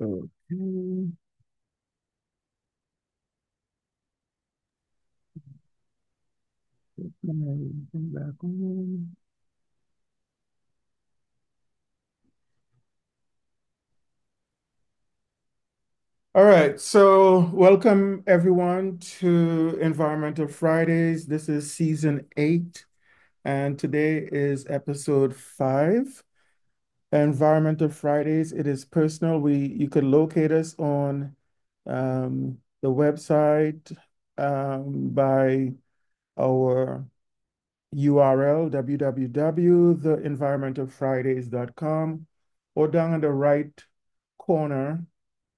Okay. Come back on. All right, so welcome everyone to Environmental Fridays. This is season 8, and today is episode 5. Environmental Fridays, it is personal. You could locate us on the website by our URL www.theenvironmentalfridays.com, or down in the right corner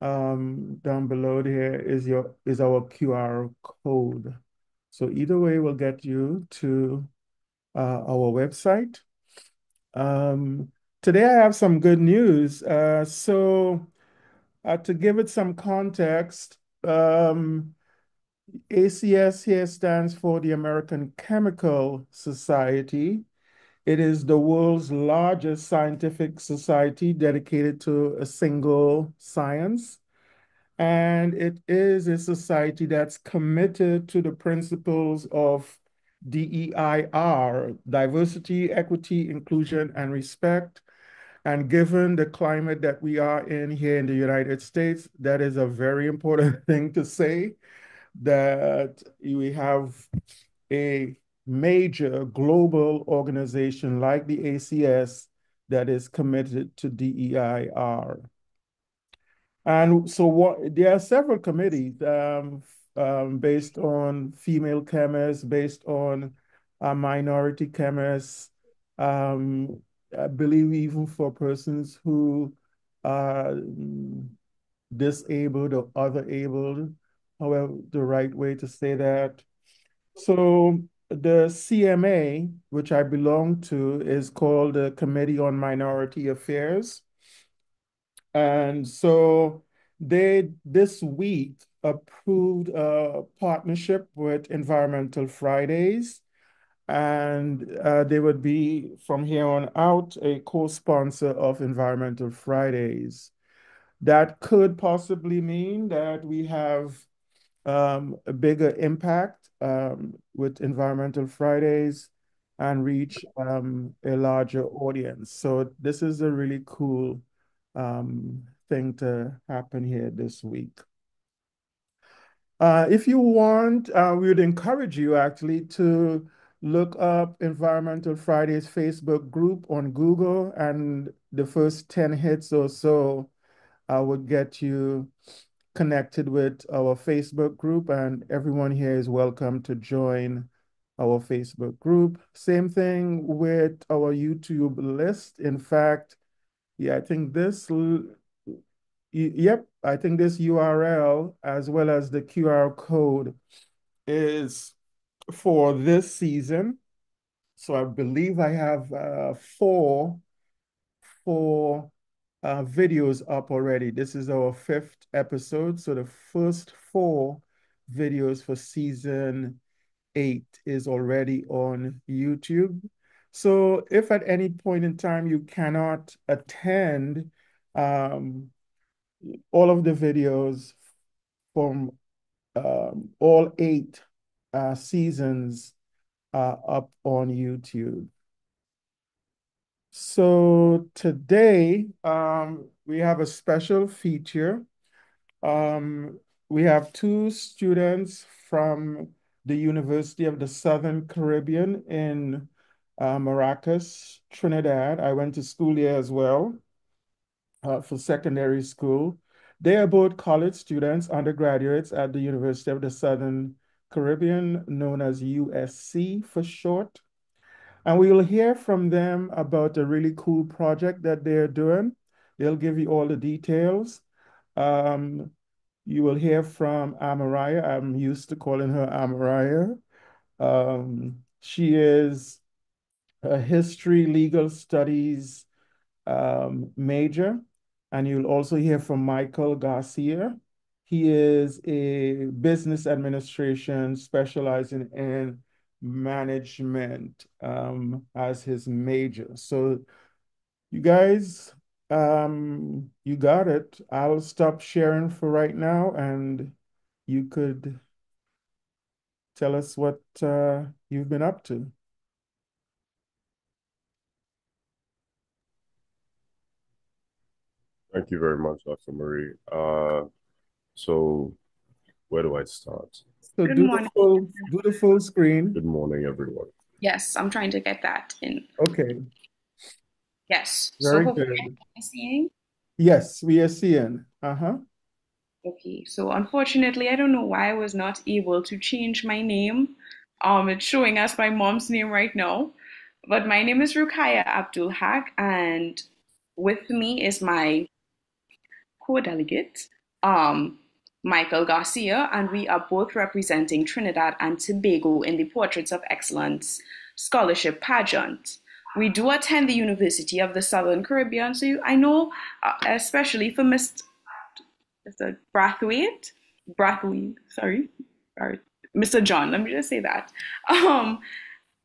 down below there is our QR code. So either way will get you to our website. Um, Today I have some good news. To give it some context, ACS here stands for the American Chemical Society. It is the world's largest scientific society dedicated to a single science. And it is a society that's committed to the principles of DEIR, diversity, equity, inclusion, and respect. And given the climate that we are in here in the United States, that is a very important thing to say, that we have a major global organization like the ACS that is committed to DEIR. And so there are several committees based on female chemists, based on minority chemists, I believe even for persons who are disabled or other abled, however, the right way to say that. So the CMA, which I belong to, is called the Committee on Minority Affairs. And so they this week approved a partnership with Environmental Fridays, and they would be from here on out a co-sponsor of Environmental Fridays. That could possibly mean that we have a bigger impact with Environmental Fridays and reach a larger audience. So this is a really cool thing to happen here this week. If you want, we would encourage you actually to look up Environmental Fridays Facebook group on Google, and the first 10 hits or so would get you connected with our Facebook group, and everyone here is welcome to join our Facebook group. Same thing with our YouTube list. In fact, yeah, I think yep, I think this URL as well as the QR code is for this season. So I believe I have four videos up already. This is our 5th episode. So the first 4 videos for season 8 is already on YouTube. So if at any point in time you cannot attend um, all of the videos from all 8 seasons are up on YouTube. So today we have a special feature. Um, we have 2 students from the University of the Southern Caribbean in Maracas, Trinidad. I went to school here as well for secondary school. They are both college students, undergraduates at the University of the Southern Caribbean, known as USC for short. And we will hear from them about a really cool project that they're doing. They'll give you all the details. Um, you will hear from Amariah. I'm used to calling her Amariah. She is a history legal studies major. And you'll also hear from Michael Garcia. He is a business administration specializing in management as his major. So you guys You got it. I'll stop sharing for right now, and you could tell us what you've been up to. Thank you very much, Dr. Marie. So where do I start? So Good morning. do the full screen. Good morning, everyone. Yes, I'm trying to get that in. Okay, Yes. So very hopefully good. I'm seeing. Yes, we are seeing. Uh-huh. Okay. So unfortunately, I don't know why I was not able to change my name. It's showing us my mom's name right now. But my name is Rukaya Abdul Haq, and with me is my co-delegate, um, Michael Garcia, and we are both representing Trinidad and Tobago in the Portraits of Excellence Scholarship Pageant. We do attend the University of the Southern Caribbean, so I know, especially for Mr. Brathwaite, sorry, or Mr. John, let me just say that. Um,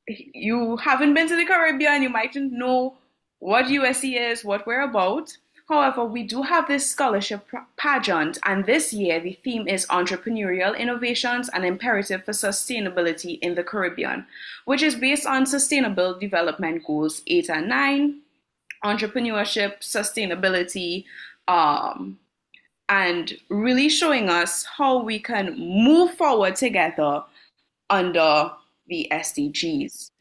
you haven't been to the Caribbean, you mightn't know what USC is, what we're about. However, we do have this scholarship pageant, and this year the theme is Entrepreneurial Innovations and Imperative for Sustainability in the Caribbean, which is based on Sustainable Development Goals 8 and 9, entrepreneurship, sustainability, um, and really showing us how we can move forward together under the SDGs.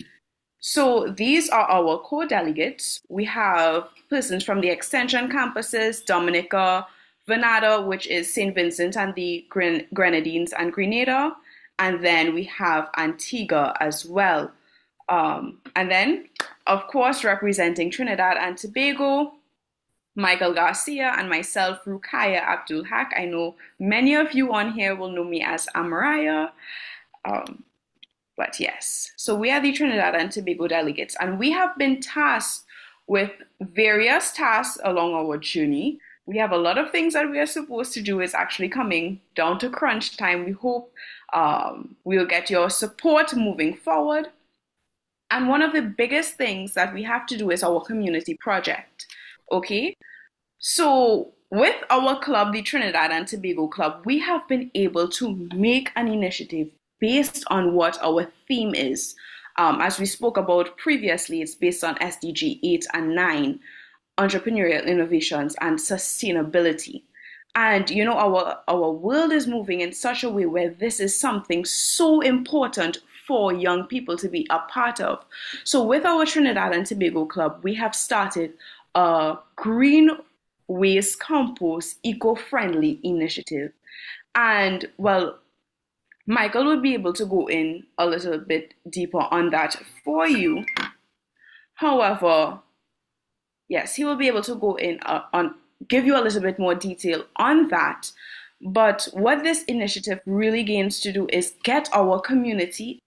So these are our co-delegates. We have persons from the extension campuses, Dominica, Venada, which is St. Vincent and the Grenadines and Grenada, and then we have Antigua as well. And then, of course, representing Trinidad and Tobago, Michael Garcia and myself, Rukaya Abdul Haq. I know many of you on here will know me as Amaraya. Um, but yes, so we are the Trinidad and Tobago delegates, and we have been tasked with various tasks along our journey. We have a lot of things that we are supposed to do. It's actually coming down to crunch time. We hope we'll get your support moving forward. And one of the biggest things that we have to do is our community project. Okay, so with our club, the Trinidad and Tobago Club, we have been able to make an initiative based on what our theme is. As we spoke about previously, it's based on SDG 8 and 9, entrepreneurial innovations and sustainability. And you know, our world is moving in such a way where this is something so important for young people to be a part of. So with our Trinidad and Tobago Club, we have started a green waste compost eco-friendly initiative. And well, Michael will be able to go in a little bit deeper on that for you. However, yes, he will be able to go in on give you a little bit more detail on that. But what this initiative really aims to do is get our community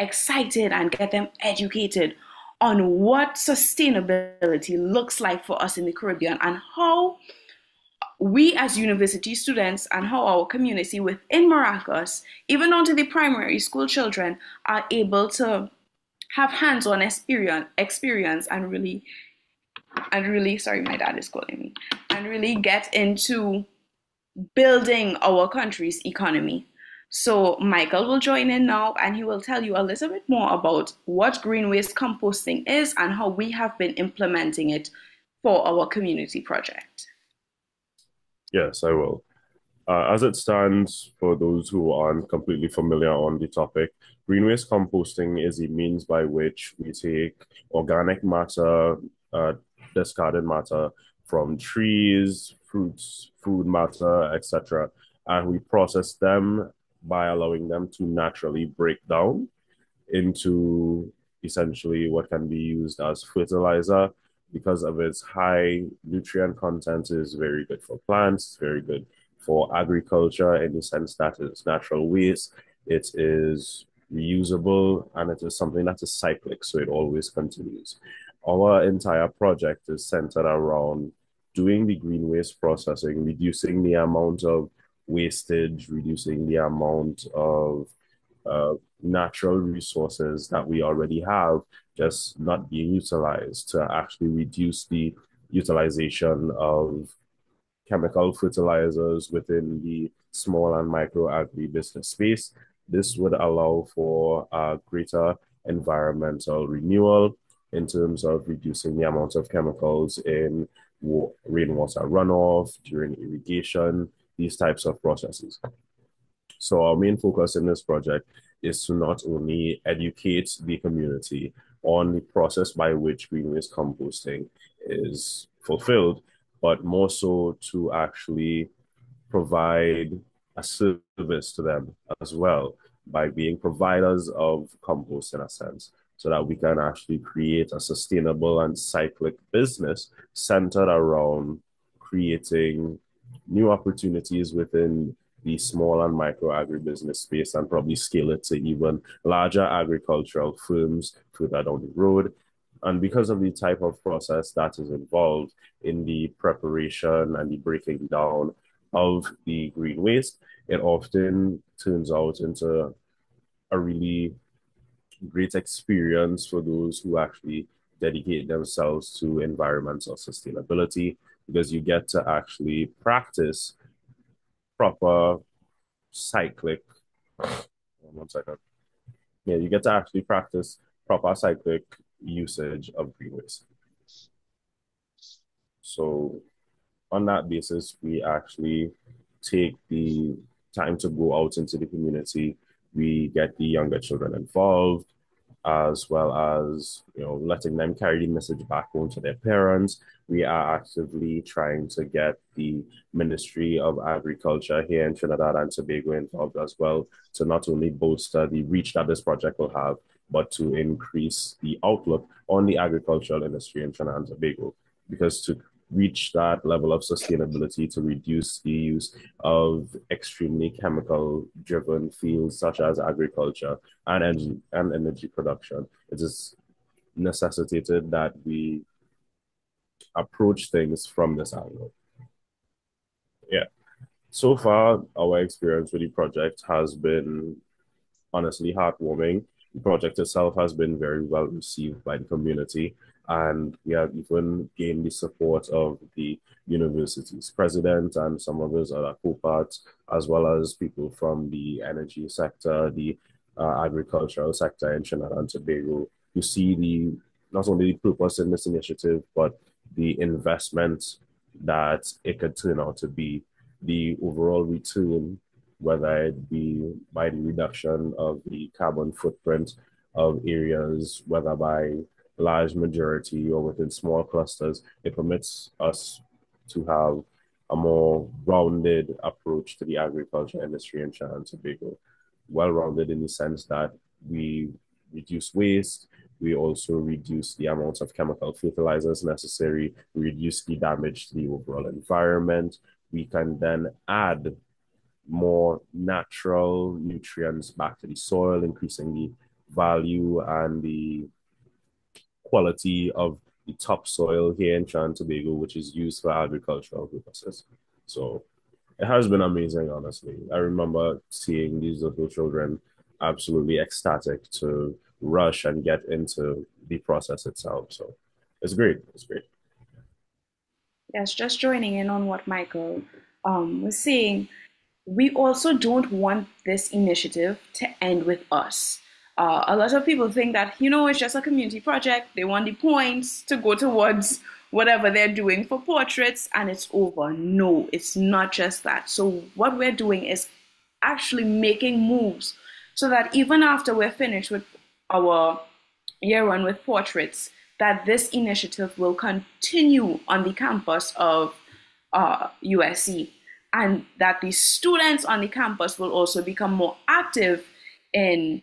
excited and get them educated on what sustainability looks like for us in the Caribbean and how we as university students and how our community within Maracas, even onto the primary school children, are able to have hands-on experience and really sorry, my dad is calling me, and really get into building our country's economy. So Michael will join in now and he will tell you a little bit more about what green waste composting is and how we have been implementing it for our community project. Yes, I will. As it stands, for those who aren't completely familiar on the topic, green waste composting is a means by which we take organic matter, uh, discarded matter from trees, fruits, food matter, etc., and we process them by allowing them to naturally break down into essentially what can be used as fertilizer because of its high nutrient content is very good for plants, very good for agriculture in the sense that it's natural waste, it is reusable, and it is something that is cyclic, so it always continues. Our entire project is centered around doing the green waste processing, reducing the amount of wastage, reducing the amount of natural resources that we already have, just not being utilized to actually reduce the utilization of chemical fertilizers within the small and micro agribusiness space. This would allow for greater environmental renewal in terms of reducing the amount of chemicals in rainwater runoff, during irrigation, these types of processes. So our main focus in this project is to not only educate the community on the process by which green waste composting is fulfilled, but more so to actually provide a service to them as well by being providers of compost in a sense, so that we can actually create a sustainable and cyclic business centered around creating new opportunities within the small and micro agribusiness space and probably scale it to even larger agricultural firms further down the road. And because of the type of process that is involved in the preparation and the breaking down of the green waste, it often turns out into a really great experience for those who actually dedicate themselves to environmental sustainability, because you get to actually practice proper cyclic, 1 second. Yeah, you get to actually practice proper cyclic usage of green waste. So on that basis, we actually take the time to go out into the community. We get the younger children involved, as well as letting them carry the message back home to their parents. We are actively trying to get the Ministry of Agriculture here in Trinidad and Tobago involved as well, to not only bolster the reach that this project will have, but to increase the outlook on the agricultural industry in Trinidad and Tobago. Because to reach that level of sustainability, to reduce the use of extremely chemical driven fields such as agriculture and energy production, it is necessitated that we approach things from this angle. Yeah. So far, our experience with the project has been honestly heartwarming. The project itself has been very well received by the community, and we have even gained the support of the university's president and some of his other co-parts, as well as people from the energy sector, the agricultural sector in Trinidad and Tobago, who see the not only the purpose in this initiative, but the investment that it could turn out to be, the overall return, whether it be by the reduction of the carbon footprint of areas, whether by large majority or within small clusters. It permits us to have a more rounded approach to the agriculture industry in Trinidad and Tobago. Well-rounded in the sense that we reduce waste, we also reduce the amount of chemical fertilizers necessary, we reduce the damage to the overall environment. We can then add more natural nutrients back to the soil, increasing the value and the quality of the topsoil here in Trinidad and Tobago, which is used for agricultural purposes. So it has been amazing, honestly. I remember seeing these little children absolutely ecstatic to rush and get into the process itself. So it's great. It's great. Yes, just joining in on what Michael was saying, we also don't want this initiative to end with us. A lot of people think that, it's just a community project. They want the points to go towards whatever they're doing for portraits and it's over. No, it's not just that. So, what we're doing is actually making moves so that even after we're finished with our year one with portraits, that this initiative will continue on the campus of USC, and that the students on the campus will also become more active in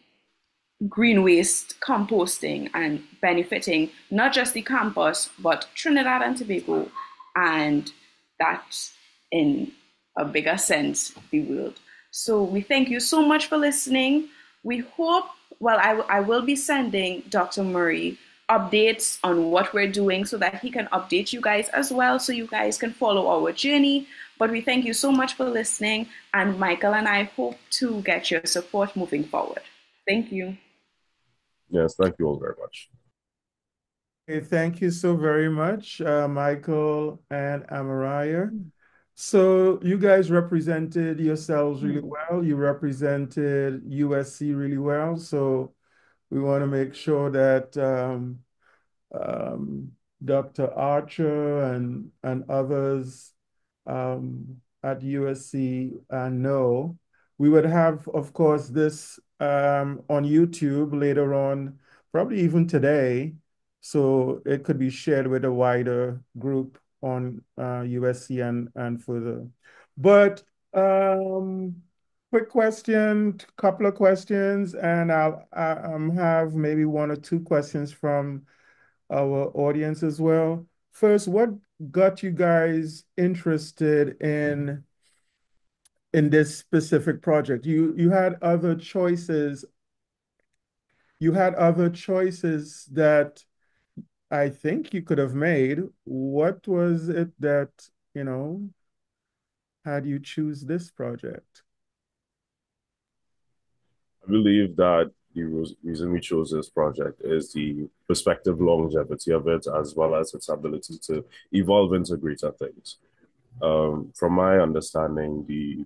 green waste composting and benefiting not just the campus, but Trinidad and Tobago, and that in a bigger sense, the world. So we thank you so much for listening. We hope, well, I will be sending Dr. Murray updates on what we're doing so that he can update you guys as well, so you guys can follow our journey. But we thank you so much for listening, and Michael and I hope to get your support moving forward. Thank you. Yes, thank you all very much. Okay, thank you so very much, Michael and Amaraya. So you guys represented yourselves really well. You represented USC really well. So we want to make sure that um, Dr. Archer and others at USC know. We would have, of course, this on YouTube later on, probably even today, so it could be shared with a wider group on USC and further. But quick question, couple of questions, and I'll have maybe one or two questions from our audience as well. First, what got you guys interested in this specific project? You had other choices. You had other choices that I think you could have made. What was it that, you know, had you choose this project? I believe that the reason we chose this project is the perspective longevity of it, as well as its ability to evolve into greater things. From my understanding, the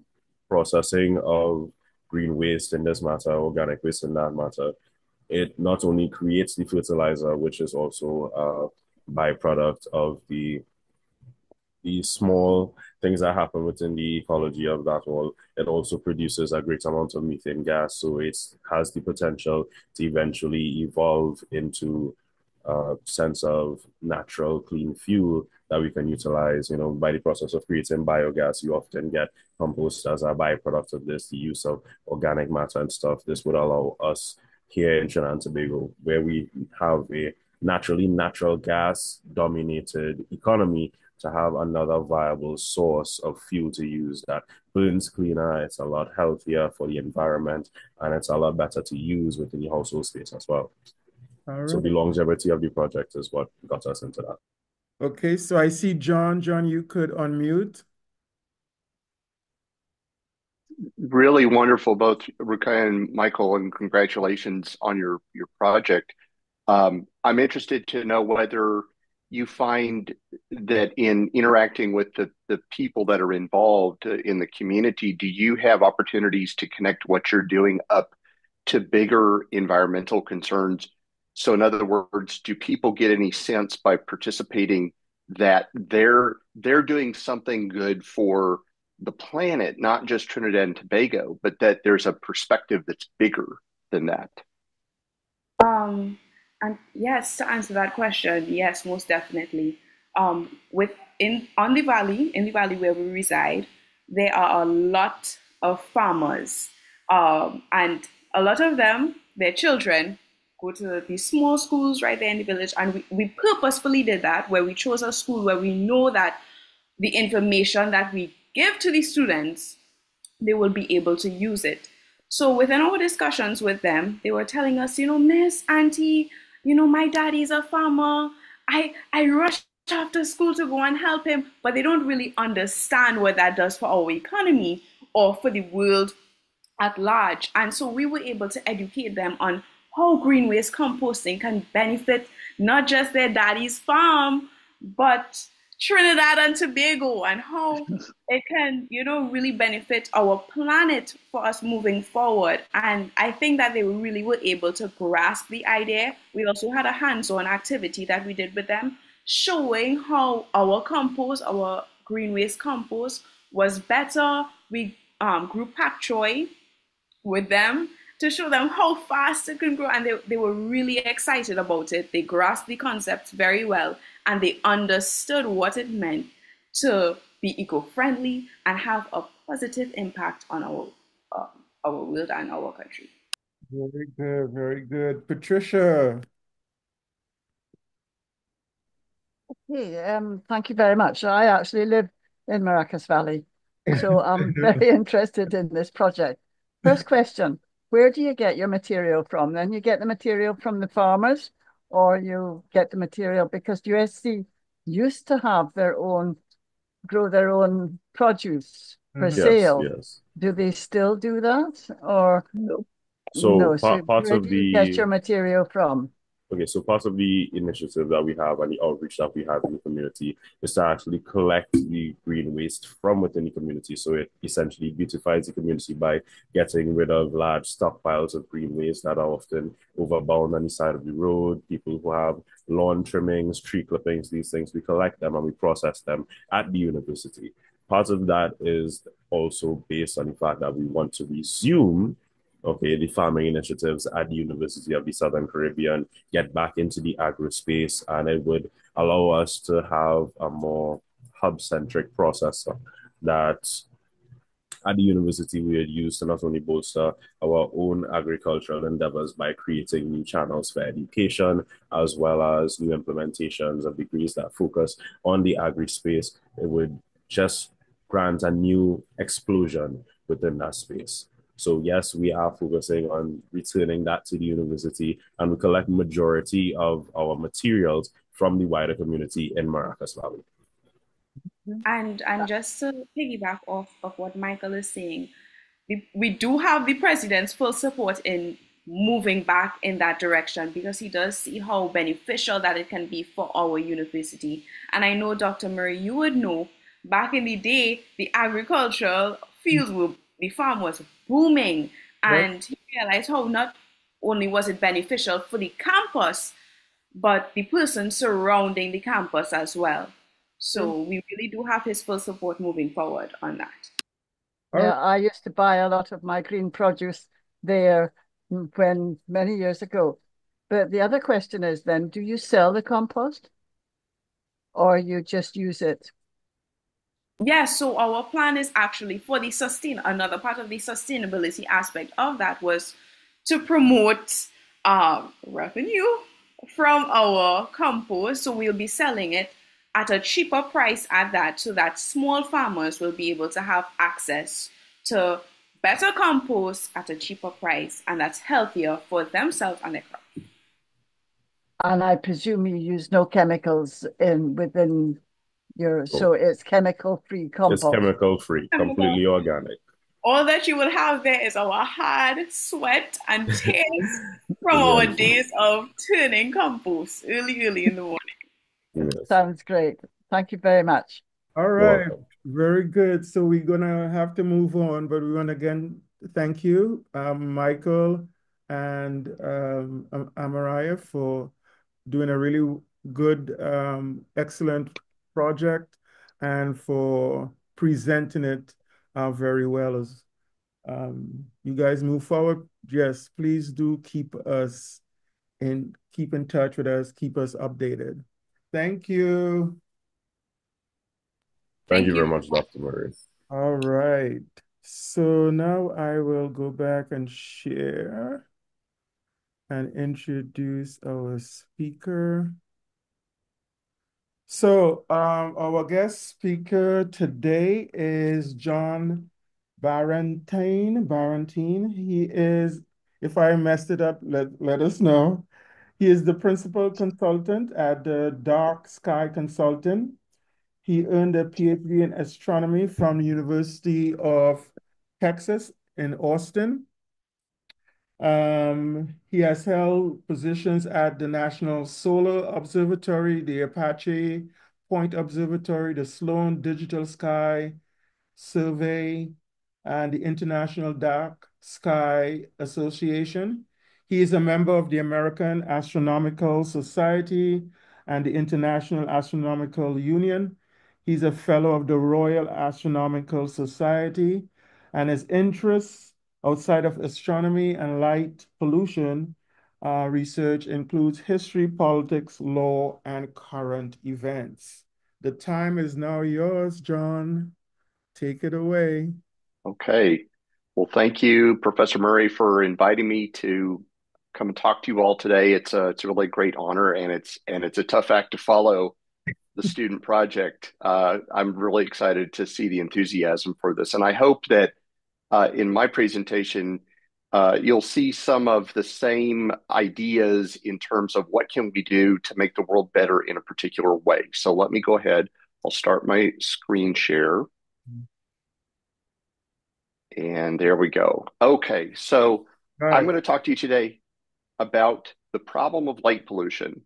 processing of green waste in this matter, organic waste in that matter, it not only creates the fertilizer, which is also a byproduct of the small things that happen within the ecology of that wall, it also produces a great amount of methane gas. So it has the potential to eventually evolve into a sense of natural clean fuel that we can utilize. You know, by the process of creating biogas, you often get compost as a byproduct of this, the use of organic matter and stuff. This would allow us here in Trinidad and Tobago, where we have a naturally natural gas dominated economy, to have another viable source of fuel to use that burns cleaner, it's a lot healthier for the environment, and it's a lot better to use within the household space as well. All So right. the longevity of the project is what got us into that. Okay, so I see John. John, you could unmute. Really wonderful, both Rukai and Michael, and congratulations on your project. I'm interested to know whether you find that in interacting with the people that are involved in the community, do you have opportunities to connect what you're doing up to bigger environmental concerns? So, in other words, do people get any sense by participating that they're doing something good for the planet, not just Trinidad and Tobago, but that there's a perspective that's bigger than that? Um, and yes, to answer that question, yes, most definitely. Within on the valley, in the valley where we reside, there are a lot of farmers, and a lot of them, their children, go to these small schools right there in the village, and we purposefully did that, where we chose a school where we know that the information that we give to the students, they will be able to use it. So within our discussions with them, they were telling us, Miss, Auntie, my daddy's a farmer. I rush after school to go and help him, but they don't really understand what that does for our economy or for the world at large. And so we were able to educate them on how green waste composting can benefit not just their daddy's farm, but Trinidad and Tobago, and how it can, really benefit our planet for us moving forward. And I think that they really were able to grasp the idea. We also had a hands-on activity that we did with them, showing how our compost, our green waste compost, was better. We grew pak choy with them to show them how fast it can grow. And they were really excited about it. They grasped the concept very well, and they understood what it meant to be eco-friendly and have a positive impact on our world and our country. Very good, very good. Patricia. Hey, thank you very much. I actually live in Maracas Valley, so I'm very interested in this project. First question, where do you get your material from? Then you get the material from the farmers, or you get the material because USC used to have grow their own produce for Yes, sale. yes. Do they still do that? Or No. no? So So part where of do you get the your material from? Okay, so part of the initiative that we have and the outreach that we have in the community is to actually collect the green waste from within the community. So it essentially beautifies the community by getting rid of large stockpiles of green waste that are often overbound on the side of the road. People who have lawn trimmings, tree clippings, these things, we collect them and we process them at the university. Part of that is also based on the fact that we want to resume the farming initiatives at the University of the Southern Caribbean, get back into the agro space, and it would allow us to have a more hub-centric processor that at the university we had used to not only bolster our own agricultural endeavors by creating new channels for education, as well as new implementations of degrees that focus on the agri space. It would just grant a new explosion within that space. So yes, we are focusing on returning that to the university, and we collect majority of our materials from the wider community in Maracas Valley. And just to piggyback off of what Michael is saying, we do have the president's full support in moving back in that direction because he does see how beneficial that it can be for our university. And I know, Dr. Murray, you would know back in the day, the agricultural fields were, the farm was booming. Yep. And he realized how not only was it beneficial for the campus, but the person surrounding the campus as well. So we really do have his full support moving forward on that. Yeah, I used to buy a lot of my green produce there when many years ago. But the other question is then, do you sell the compost or you just use it? Yes, so our plan is actually for the another part of the sustainability aspect of that was to promote revenue from our compost. So we'll be selling it at a cheaper price at that so that small farmers will be able to have access to better compost at a cheaper price, and that's healthier for themselves and their crop. And I presume you use no chemicals within so So it's chemical-free it's compost. chemical free, completely organic. All that you will have there is our hard sweat and tears from our Yes, days of turning compost early in the morning. yes. Sounds great. Thank you very much. All You're right, welcome. very good. So we're gonna have to move on, but we want to again thank you, Michael and Amariah for doing a really good, excellent project and for presenting it very well as you guys move forward. Yes, please do keep in touch with us, keep us updated. Thank you. Thank you Thank very you. much, Dr. Murray. All right. So now I will go back and share and introduce our speaker. So our guest speaker today is John Barentine. He is, if I messed it up, let us know. He is the principal consultant at the Dark Sky Consulting. He earned a PhD in astronomy from the University of Texas in Austin. He has held positions at the National Solar Observatory, the Apache Point Observatory, the Sloan Digital Sky Survey, and the International Dark Sky Association. He is a member of the American Astronomical Society and the International Astronomical Union. He's a fellow of the Royal Astronomical Society, and his interests outside of astronomy and light pollution research includes history, politics, law, and current events. The time is now yours, John. Take it away. Okay. Well, thank you, Professor Murray, for inviting me to come and talk to you all today. It's a really great honor, and it's a tough act to follow, the student project. I'm really excited to see the enthusiasm for this, and I hope that in my presentation you'll see some of the same ideas in terms of what can we do to make the world better in a particular way. So let me go ahead. I'll start my screen share. And there we go. Okay, so All I'm right. going to talk to you today about the problem of light pollution,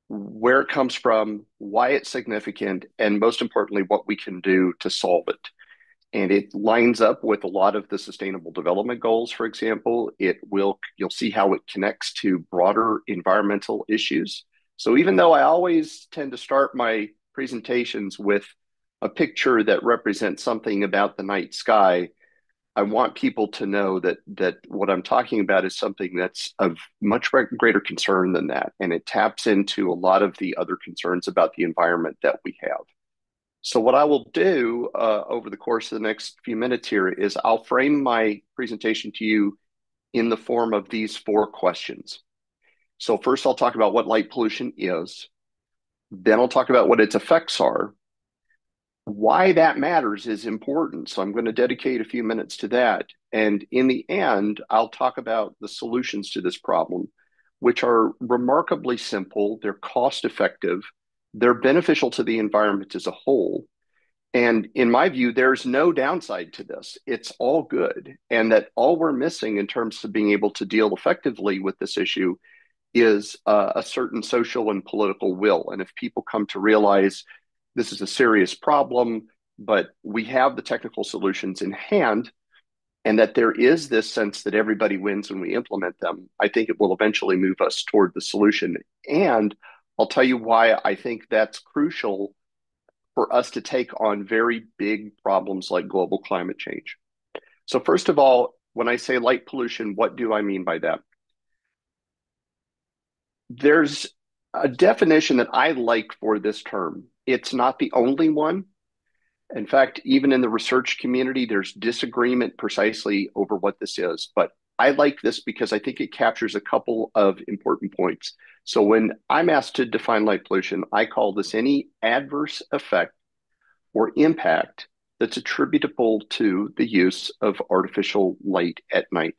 where it comes from, why it's significant, and most importantly, what we can do to solve it. And it lines up with a lot of the sustainable development goals, for example. You'll see how it connects to broader environmental issues. So even though I always tend to start my presentations with a picture that represents something about the night sky, I want people to know that what I'm talking about is something that's of much greater concern than that. And it taps into a lot of the other concerns about the environment that we have. So what I will do over the course of the next few minutes here is I'll frame my presentation to you in the form of these 4 questions. So first I'll talk about what light pollution is. Then I'll talk about what its effects are. Why that matters is important. So I'm going to dedicate a few minutes to that. And in the end, I'll talk about the solutions to this problem, which are remarkably simple. They're cost effective. They're beneficial to the environment as a whole. And in my view, there's no downside to this. It's all good. And that all we're missing in terms of being able to deal effectively with this issue is a certain social and political will. And if people come to realize this is a serious problem, but we have the technical solutions in hand, and that there is this sense that everybody wins when we implement them, I think it will eventually move us toward the solution. And I'll tell you why I think that's crucial for us to take on very big problems like global climate change. So first of all, when I say light pollution, what do I mean by that? There's a definition that I like for this term. It's not the only one. In fact, even in the research community, there's disagreement precisely over what this is. But I like this because I think it captures a couple of important points. So when I'm asked to define light pollution, I call this any adverse effect or impact that's attributable to the use of artificial light at night.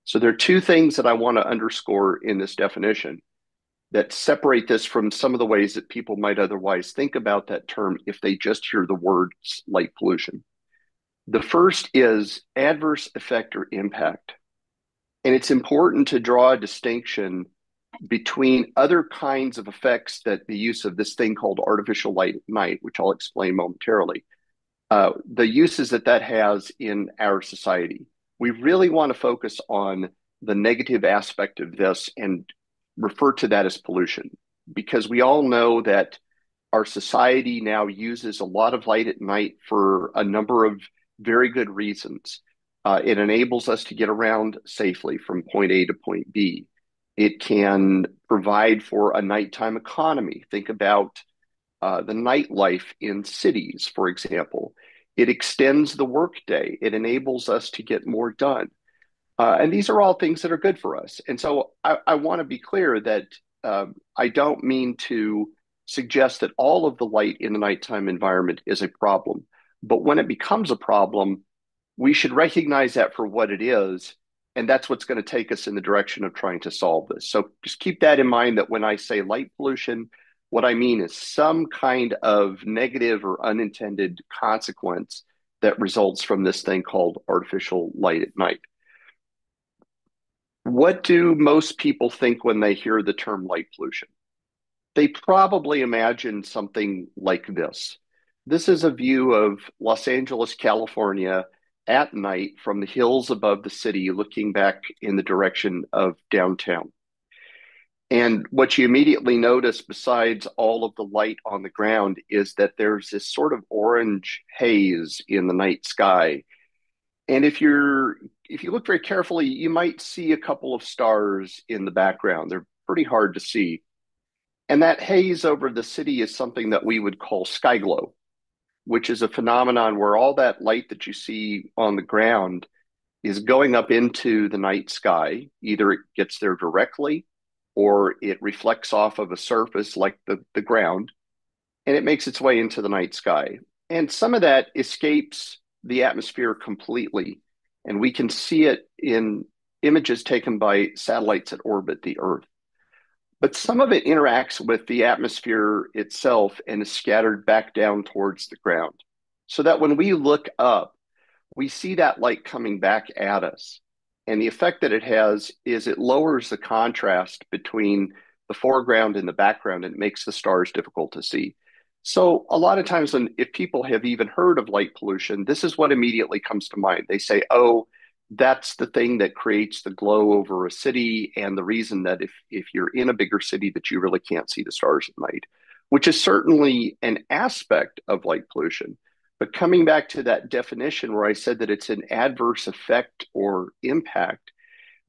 So there are 2 things that I want to underscore in this definition that separate this from some of the ways that people might otherwise think about that term if they just hear the words light pollution. The first is adverse effect or impact. And it's important to draw a distinction between other kinds of effects that the use of this thing called artificial light at night, which I'll explain momentarily, the uses that has in our society. We really want to focus on the negative aspect of this and refer to that as pollution, because we all know that our society now uses a lot of light at night for a number of very good reasons. It enables us to get around safely from point A to point B. It can provide for a nighttime economy. Think about the nightlife in cities, for example. It extends the workday. It enables us to get more done. And these are all things that are good for us. And so I want to be clear that I don't mean to suggest that all of the light in the nighttime environment is a problem. But when it becomes a problem, we should recognize that for what it is. And that's what's going to take us in the direction of trying to solve this. So just keep that in mind, that when I say light pollution, what I mean is some kind of negative or unintended consequence that results from this thing called artificial light at night. What do most people think when they hear the term light pollution? They probably imagine something like this. This is a view of Los Angeles, California at night from the hills above the city, looking back in the direction of downtown. And what you immediately notice, besides all of the light on the ground, is that there's this sort of orange haze in the night sky. And if you look very carefully, you might see a couple of stars in the background. They're pretty hard to see. And that haze over the city is something that we would call sky glow, which is a phenomenon where all that light that you see on the ground is going up into the night sky. Either it gets there directly or it reflects off of a surface like the ground, and it makes its way into the night sky. And some of that escapes the atmosphere completely, and we can see it in images taken by satellites that orbit the Earth. But some of it interacts with the atmosphere itself and is scattered back down towards the ground, so that when we look up, we see that light coming back at us. And the effect that it has is it lowers the contrast between the foreground and the background, and it makes the stars difficult to see. So a lot of times if people have even heard of light pollution, this is what immediately comes to mind. They say, oh, that's the thing that creates the glow over a city, and the reason that if you're in a bigger city that you really can't see the stars at night, which is certainly an aspect of light pollution. But coming back to that definition where I said that it's an adverse effect or impact,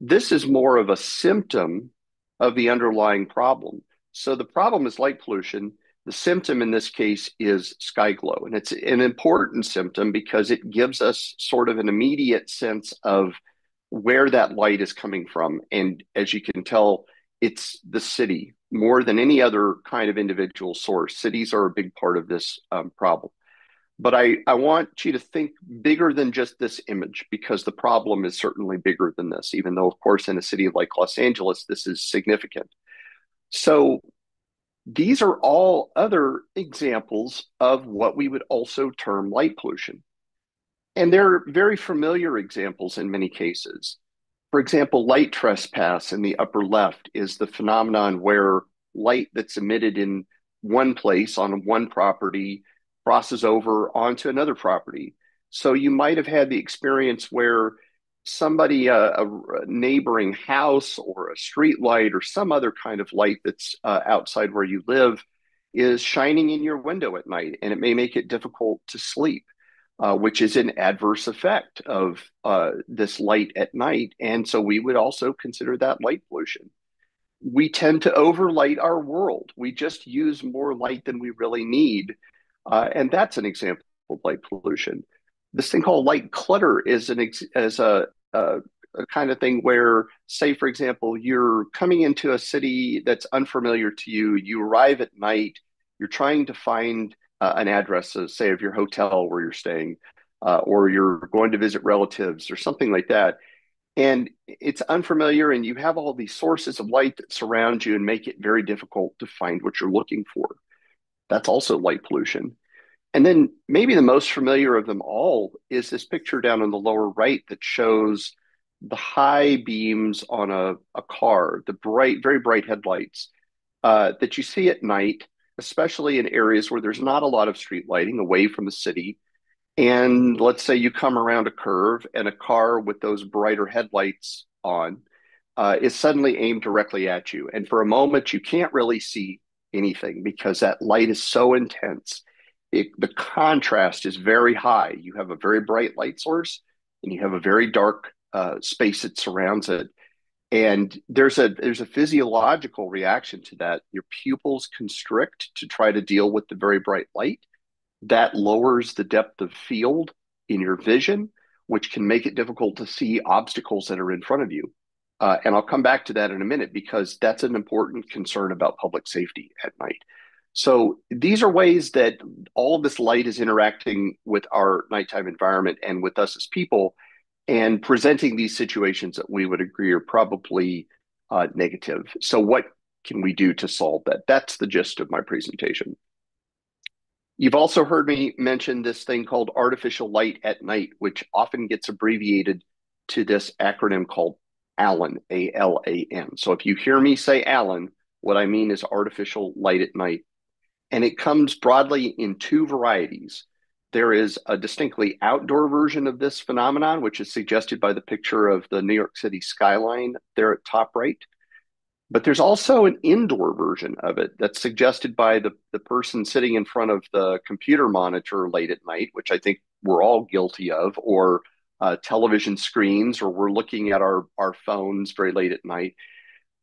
this is more of a symptom of the underlying problem. So the problem is light pollution. The symptom in this case is sky glow. And it's an important symptom because it gives us sort of an immediate sense of where that light is coming from. And as you can tell, it's the city more than any other kind of individual source. Cities are a big part of this problem. But I want you to think bigger than just this image because the problem is certainly bigger than this, even though, of course, in a city like Los Angeles, this is significant. So these are all other examples of what we would also term light pollution. And they're very familiar examples in many cases. For example, light trespass in the upper left is the phenomenon where light that's emitted in one place on one property crosses over onto another property. So you might have had the experience where somebody, a neighboring house or a street light or some other kind of light that's outside where you live is shining in your window at night, and it may make it difficult to sleep. Which is an adverse effect of this light at night. And so we would also consider that light pollution. We tend to overlight our world. We just use more light than we really need. And that's an example of light pollution. This thing called light clutter is a kind of thing where, say, for example, you're coming into a city that's unfamiliar to you. You arrive at night. You're trying to find an address, say, of your hotel where you're staying, or you're going to visit relatives or something like that. And it's unfamiliar, and you have all these sources of light that surround you and make it very difficult to find what you're looking for. That's also light pollution. And then maybe the most familiar of them all is this picture down on the lower right that shows the high beams on a car, the bright, very bright headlights that you see at night, especially in areas where there's not a lot of street lighting away from the city. And let's say you come around a curve and a car with those brighter headlights on is suddenly aimed directly at you. And for a moment, you can't really see anything because that light is so intense. The contrast is very high. You have a very bright light source and you have a very dark space that surrounds it. And there's a physiological reaction to that. Your pupils constrict to try to deal with the very bright light. That lowers the depth of field in your vision, which can make it difficult to see obstacles that are in front of you. And I'll come back to that in a minute because that's an important concern about public safety at night. So these are ways that all of this light is interacting with our nighttime environment and with us as people and presenting these situations that we would agree are probably negative. So what can we do to solve that? That's the gist of my presentation. You've also heard me mention this thing called artificial light at night, which often gets abbreviated to this acronym called ALAN, A-L-A-N. So if you hear me say ALAN, what I mean is artificial light at night. And it comes broadly in two varieties. There is a distinctly outdoor version of this phenomenon, which is suggested by the picture of the New York City skyline there at top right. But there's also an indoor version of it that's suggested by the person sitting in front of the computer monitor late at night, which I think we're all guilty of, or television screens, or we're looking at our phones very late at night.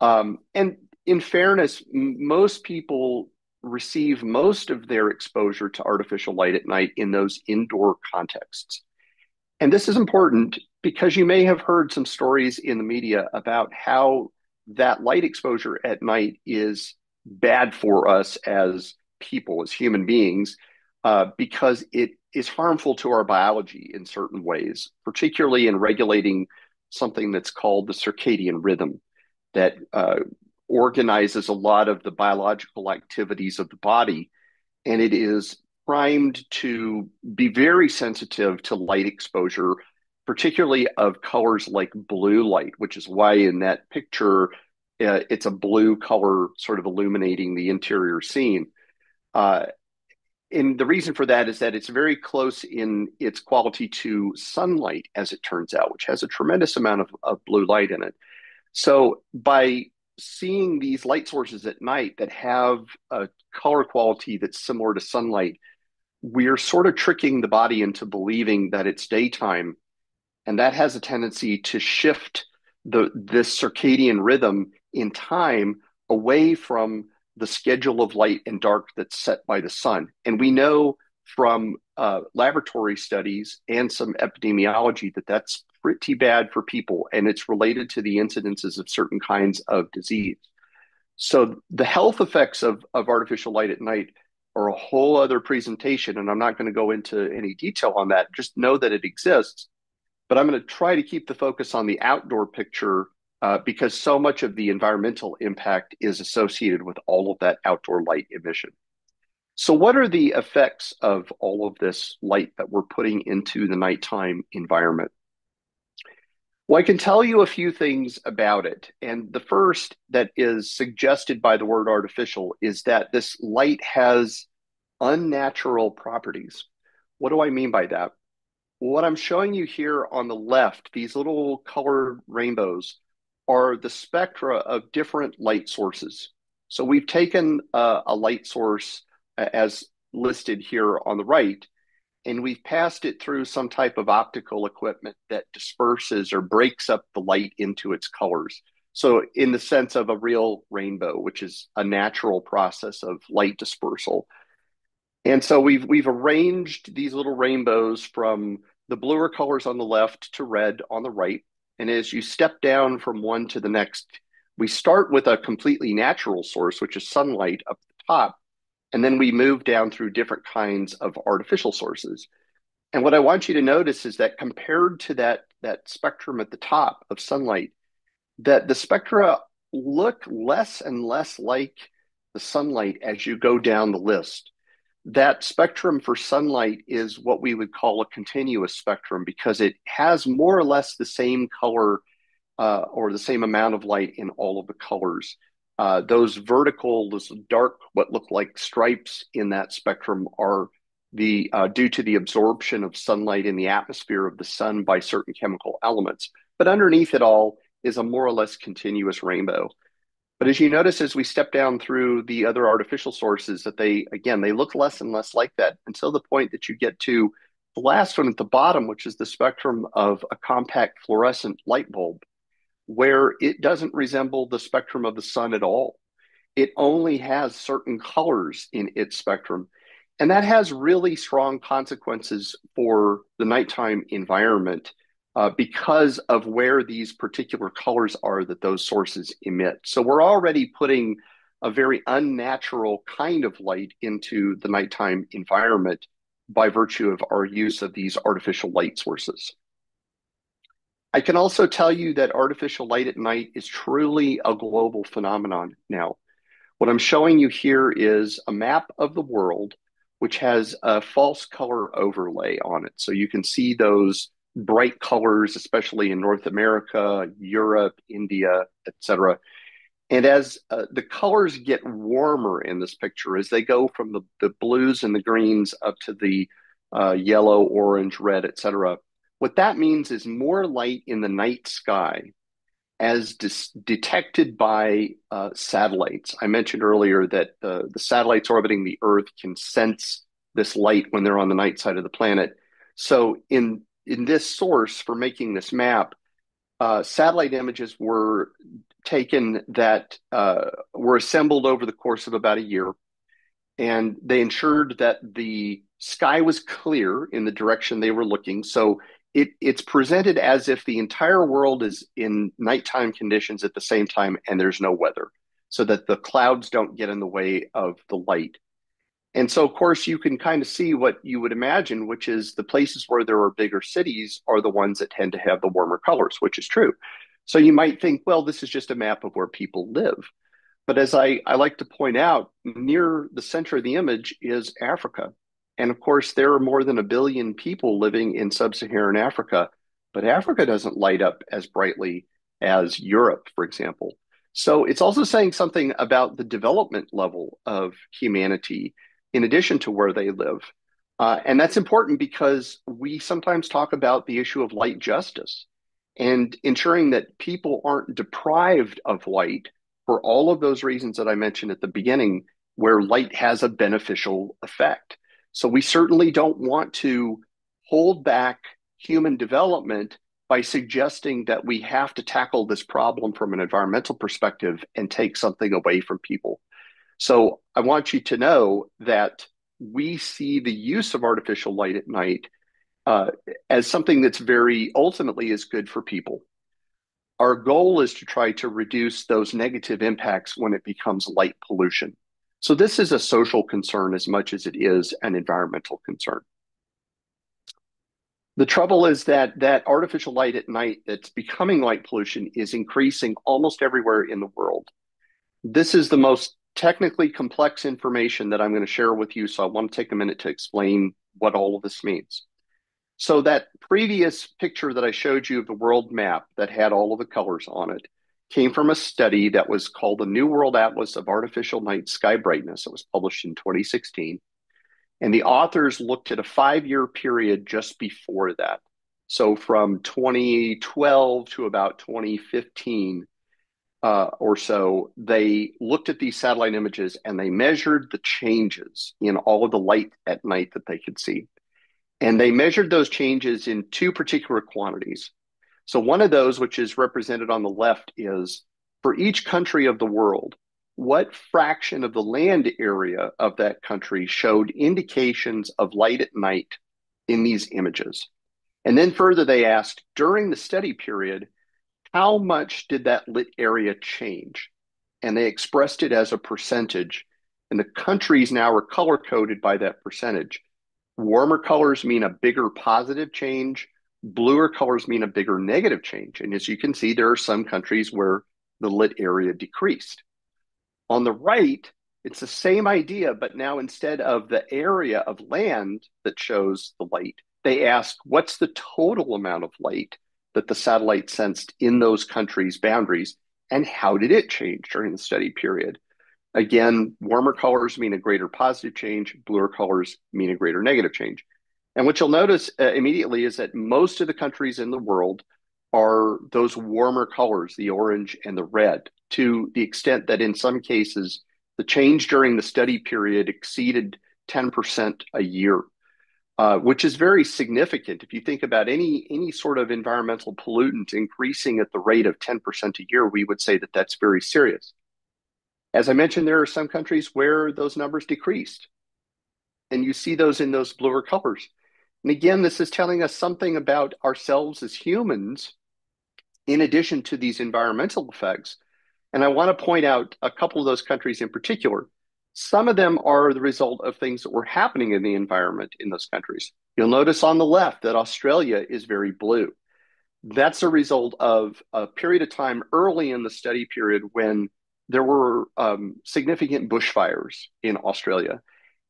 And in fairness, most people receive most of their exposure to artificial light at night in those indoor contexts. And this is important because you may have heard some stories in the media about how that light exposure at night is bad for us as people, as human beings, because it is harmful to our biology in certain ways, particularly in regulating something that's called the circadian rhythm that organizes a lot of the biological activities of the body. And it is primed to be very sensitive to light exposure, particularly of colors like blue light, which is why in that picture, it's a blue color sort of illuminating the interior scene. Uh, and the reason for that is that it's very close in its quality to sunlight, as it turns out, which has a tremendous amount of blue light in it. So by seeing these light sources at night that have a color quality that's similar to sunlight, we're sort of tricking the body into believing that it's daytime, and that has a tendency to shift this circadian rhythm in time away from the schedule of light and dark that's set by the sun. And we know from laboratory studies and some epidemiology that that's pretty bad for people, and it's related to the incidences of certain kinds of disease. So the health effects of artificial light at night are a whole other presentation, and I'm not going to go into any detail on that. Just know that it exists. But I'm going to try to keep the focus on the outdoor picture because so much of the environmental impact is associated with all of that outdoor light emission. So what are the effects of all of this light that we're putting into the nighttime environment? Well, I can tell you a few things about it. And the first that is suggested by the word artificial is that this light has unnatural properties. What do I mean by that? What I'm showing you here on the left, these little colored rainbows, are the spectra of different light sources. So we've taken a light source as listed here on the right, and we've passed it through some type of optical equipment that disperses or breaks up the light into its colors. So in the sense of a real rainbow, which is a natural process of light dispersal. And so we've arranged these little rainbows from the bluer colors on the left to red on the right. And as you step down from one to the next, we start with a completely natural source, which is sunlight up the top. And then we move down through different kinds of artificial sources. And what I want you to notice is that compared to that spectrum at the top of sunlight, that the spectra look less and less like the sunlight as you go down the list. That spectrum for sunlight is what we would call a continuous spectrum because it has more or less the same color or the same amount of light in all of the colors. Those vertical, those dark, what look like stripes in that spectrum are due to the absorption of sunlight in the atmosphere of the sun by certain chemical elements. But underneath it all is a more or less continuous rainbow. But as you notice, as we step down through the other artificial sources, that they look less and less like that until the point that you get to the last one at the bottom, which is the spectrum of a compact fluorescent light bulb, where it doesn't resemble the spectrum of the sun at all. It only has certain colors in its spectrum. And that has really strong consequences for the nighttime environment because of where these particular colors are that those sources emit. So we're already putting a very unnatural kind of light into the nighttime environment by virtue of our use of these artificial light sources. I can also tell you that artificial light at night is truly a global phenomenon now. What I'm showing you here is a map of the world, which has a false color overlay on it. So you can see those bright colors, especially in North America, Europe, India, etc. And as the colors get warmer in this picture, as they go from the blues and the greens up to the yellow, orange, red, etc., what that means is more light in the night sky as detected by satellites. I mentioned earlier that the satellites orbiting the Earth can sense this light when they're on the night side of the planet. So in this source for making this map, satellite images were taken that were assembled over the course of about a year, and they ensured that the sky was clear in the direction they were looking. So it's presented as if the entire world is in nighttime conditions at the same time and there's no weather, so that the clouds don't get in the way of the light. And so, of course, you can kind of see what you would imagine, which is the places where there are bigger cities are the ones that tend to have the warmer colors, which is true. So you might think, well, this is just a map of where people live. But as I like to point out, near the center of the image is Africa. And of course, there are more than 1 billion people living in sub-Saharan Africa. but Africa doesn't light up as brightly as Europe, for example. So it's also saying something about the development level of humanity in addition to where they live. And that's important because we sometimes talk about the issue of light justice and ensuring that people aren't deprived of light for all of those reasons that I mentioned at the beginning, where light has a beneficial effect. So we certainly don't want to hold back human development by suggesting that we have to tackle this problem from an environmental perspective and take something away from people. So I want you to know that we see the use of artificial light at night uh, as something that's very ultimately is good for people. Our goal is to try to reduce those negative impacts when it becomes light pollution. So this is a social concern as much as it is an environmental concern. The trouble is that artificial light at night that's becoming light pollution is increasing almost everywhere in the world. This is the most technically complex information that I'm going to share with you, so I want to take a minute to explain what all of this means. So that previous picture that I showed you of the world map that had all of the colors on it came from a study that was called the New World Atlas of Artificial Night Sky Brightness. It was published in 2016. And the authors looked at a 5-year period just before that. So from 2012 to about 2015 or so, they looked at these satellite images and they measured the changes in all of the light at night that they could see. And they measured those changes in two particular quantities. So one of those, which is represented on the left, is for each country of the world, what fraction of the land area of that country showed indications of light at night in these images. And then further, they asked during the study period, how much did that lit area change? And they expressed it as a percentage. And the countries now are color coded by that percentage. Warmer colors mean a bigger positive change. Bluer colors mean a bigger negative change. And as you can see, there are some countries where the lit area decreased. On the right, it's the same idea, but now instead of the area of land that shows the light, they ask what's the total amount of light that the satellite sensed in those countries' boundaries, and how did it change during the study period? Again, warmer colors mean a greater positive change, bluer colors mean a greater negative change. And what you'll notice immediately is that most of the countries in the world are those warmer colors, the orange and the red, to the extent that in some cases, the change during the study period exceeded 10% a year, which is very significant. If you think about any sort of environmental pollutant increasing at the rate of 10% a year, we would say that that's very serious. As I mentioned, there are some countries where those numbers decreased, and you see those in those bluer colors. And again, this is telling us something about ourselves as humans, in addition to these environmental effects. And I want to point out a couple of those countries in particular. Some of them are the result of things that were happening in the environment in those countries. You'll notice on the left that Australia is very blue. That's a result of a period of time early in the study period when there were significant bushfires in Australia.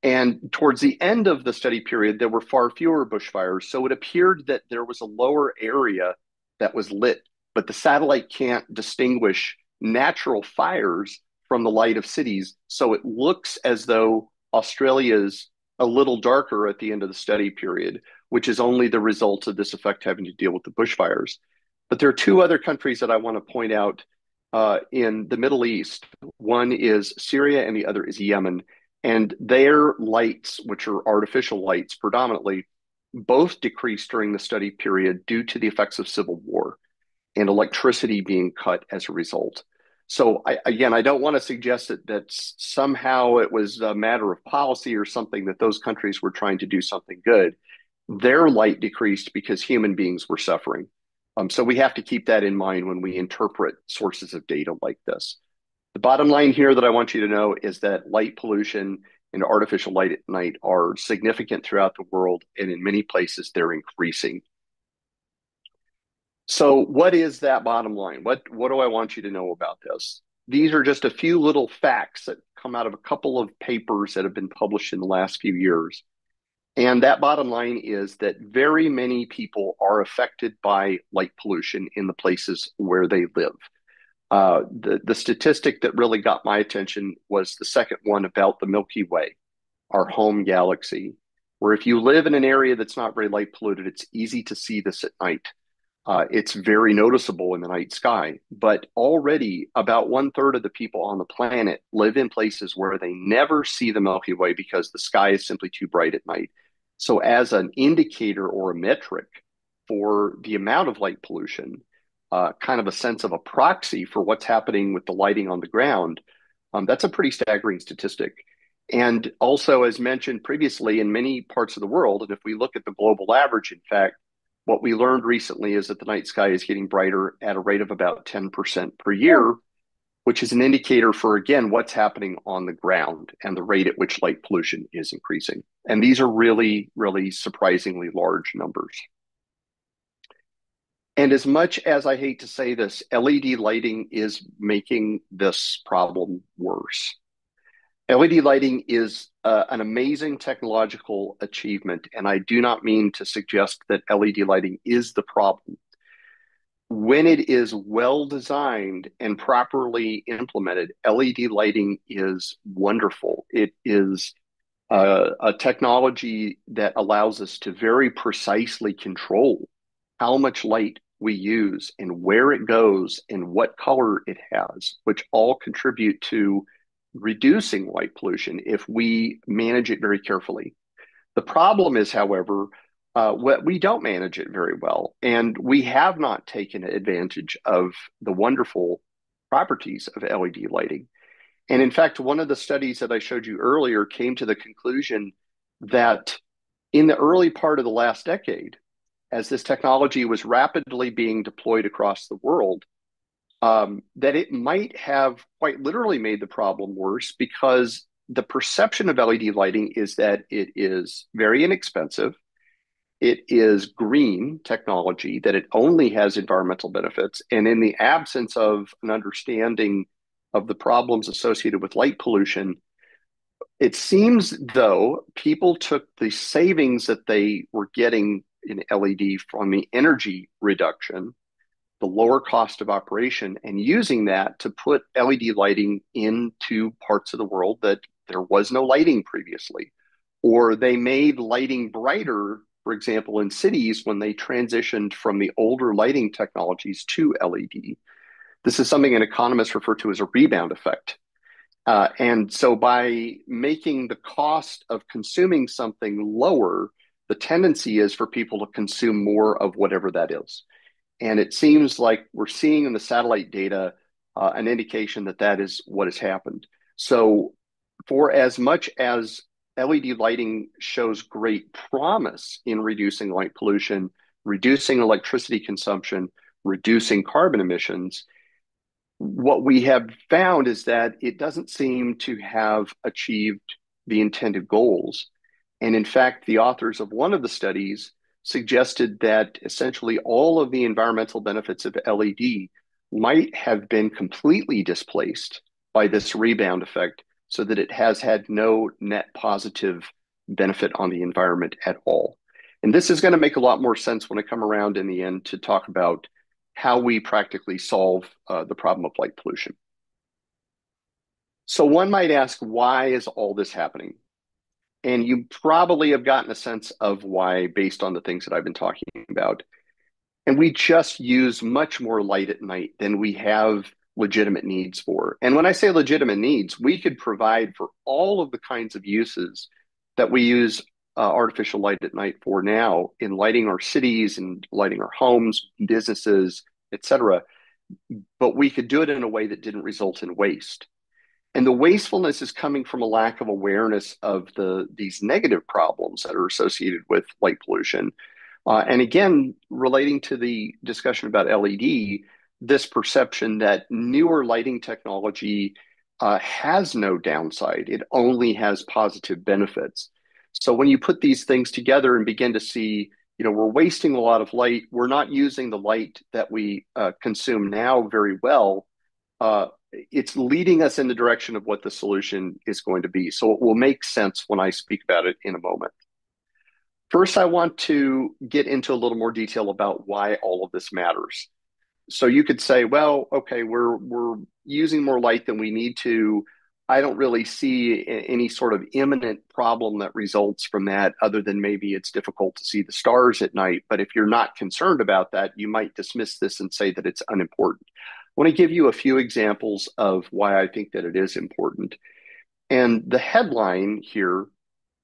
And towards the end of the study period, there were far fewer bushfires. So it appeared that there was a lower area that was lit, but the satellite can't distinguish natural fires from the light of cities. So it looks as though Australia's a little darker at the end of the study period, which is only the result of this effect having to deal with the bushfires. But there are two other countries that I want to point out in the Middle East. One is Syria and the other is Yemen. And their lights, which are artificial lights predominantly, both decreased during the study period due to the effects of civil war and electricity being cut as a result. So I don't want to suggest that somehow it was a matter of policy or something that those countries were trying to do something good. Their light decreased because human beings were suffering. So we have to keep that in mind when we interpret sources of data like this. The bottom line here that I want you to know is that light pollution and artificial light at night are significant throughout the world, and in many places they're increasing. So what is that bottom line? What do I want you to know about this? These are just a few little facts that come out of a couple of papers that have been published in the last few years. And that bottom line is that very many people are affected by light pollution in the places where they live. The statistic that really got my attention was the second one about the Milky Way, our home galaxy, where if you live in an area that's not very light polluted, it's easy to see this at night. It's very noticeable in the night sky, but already about one third of the people on the planet live in places where they never see the Milky Way because the sky is simply too bright at night. So, as an indicator or a metric for the amount of light pollution, kind of a sense of a proxy for what's happening with the lighting on the ground, that's a pretty staggering statistic. And also, as mentioned previously, in many parts of the world, and if we look at the global average, in fact, what we learned recently is that the night sky is getting brighter at a rate of about 10% per year, which is an indicator for, again, what's happening on the ground and the rate at which light pollution is increasing. And these are really, really surprisingly large numbers. And as much as I hate to say this, LED lighting is making this problem worse. LED lighting is an amazing technological achievement, and I do not mean to suggest that LED lighting is the problem. When it is well designed and properly implemented, LED lighting is wonderful. It is a technology that allows us to very precisely control how much light we use and where it goes and what color it has, which all contribute to reducing light pollution if we manage it very carefully. The problem is, however, we don't manage it very well, and we have not taken advantage of the wonderful properties of LED lighting. And in fact, one of the studies that I showed you earlier came to the conclusion that in the early part of the last decade, as this technology was rapidly being deployed across the world, that it might have quite literally made the problem worse because the perception of LED lighting is that it is very inexpensive. It is green technology, that it only has environmental benefits. And in the absence of an understanding of the problems associated with light pollution, it seems though people took the savings that they were getting in LED from the energy reduction, the lower cost of operation, and using that to put LED lighting into parts of the world that there was no lighting previously. Or they made lighting brighter, for example, in cities when they transitioned from the older lighting technologies to LED. This is something an economist refer to as a rebound effect. And so by making the cost of consuming something lower, the tendency is for people to consume more of whatever that is. And it seems like we're seeing in the satellite data an indication that that is what has happened. So for as much as LED lighting shows great promise in reducing light pollution, reducing electricity consumption, reducing carbon emissions, what we have found is that it doesn't seem to have achieved the intended goals. And in fact, the authors of one of the studies suggested that essentially all of the environmental benefits of LED might have been completely displaced by this rebound effect, so that it has had no net positive benefit on the environment at all. And this is going to make a lot more sense when I come around in the end to talk about how we practically solve the problem of light pollution. So one might ask, why is all this happening? And you probably have gotten a sense of why based on the things that I've been talking about. And we just use much more light at night than we have legitimate needs for. And when I say legitimate needs, we could provide for all of the kinds of uses that we use artificial light at night for now in lighting our cities and lighting our homes, businesses, etc. But we could do it in a way that didn't result in waste. And the wastefulness is coming from a lack of awareness of these negative problems that are associated with light pollution. And again, relating to the discussion about LED, this perception that newer lighting technology has no downside, it only has positive benefits. So when you put these things together and begin to see, we're wasting a lot of light, we're not using the light that we consume now very well, it's leading us in the direction of what the solution is going to be. So it will make sense when I speak about it in a moment. First, I want to get into a little more detail about why all of this matters. So you could say, well, okay, we're using more light than we need to. I don't really see any sort of imminent problem that results from that, other than maybe it's difficult to see the stars at night. But if you're not concerned about that, you might dismiss this and say that it's unimportant. I want to give you a few examples of why I think that it is important. And the headline here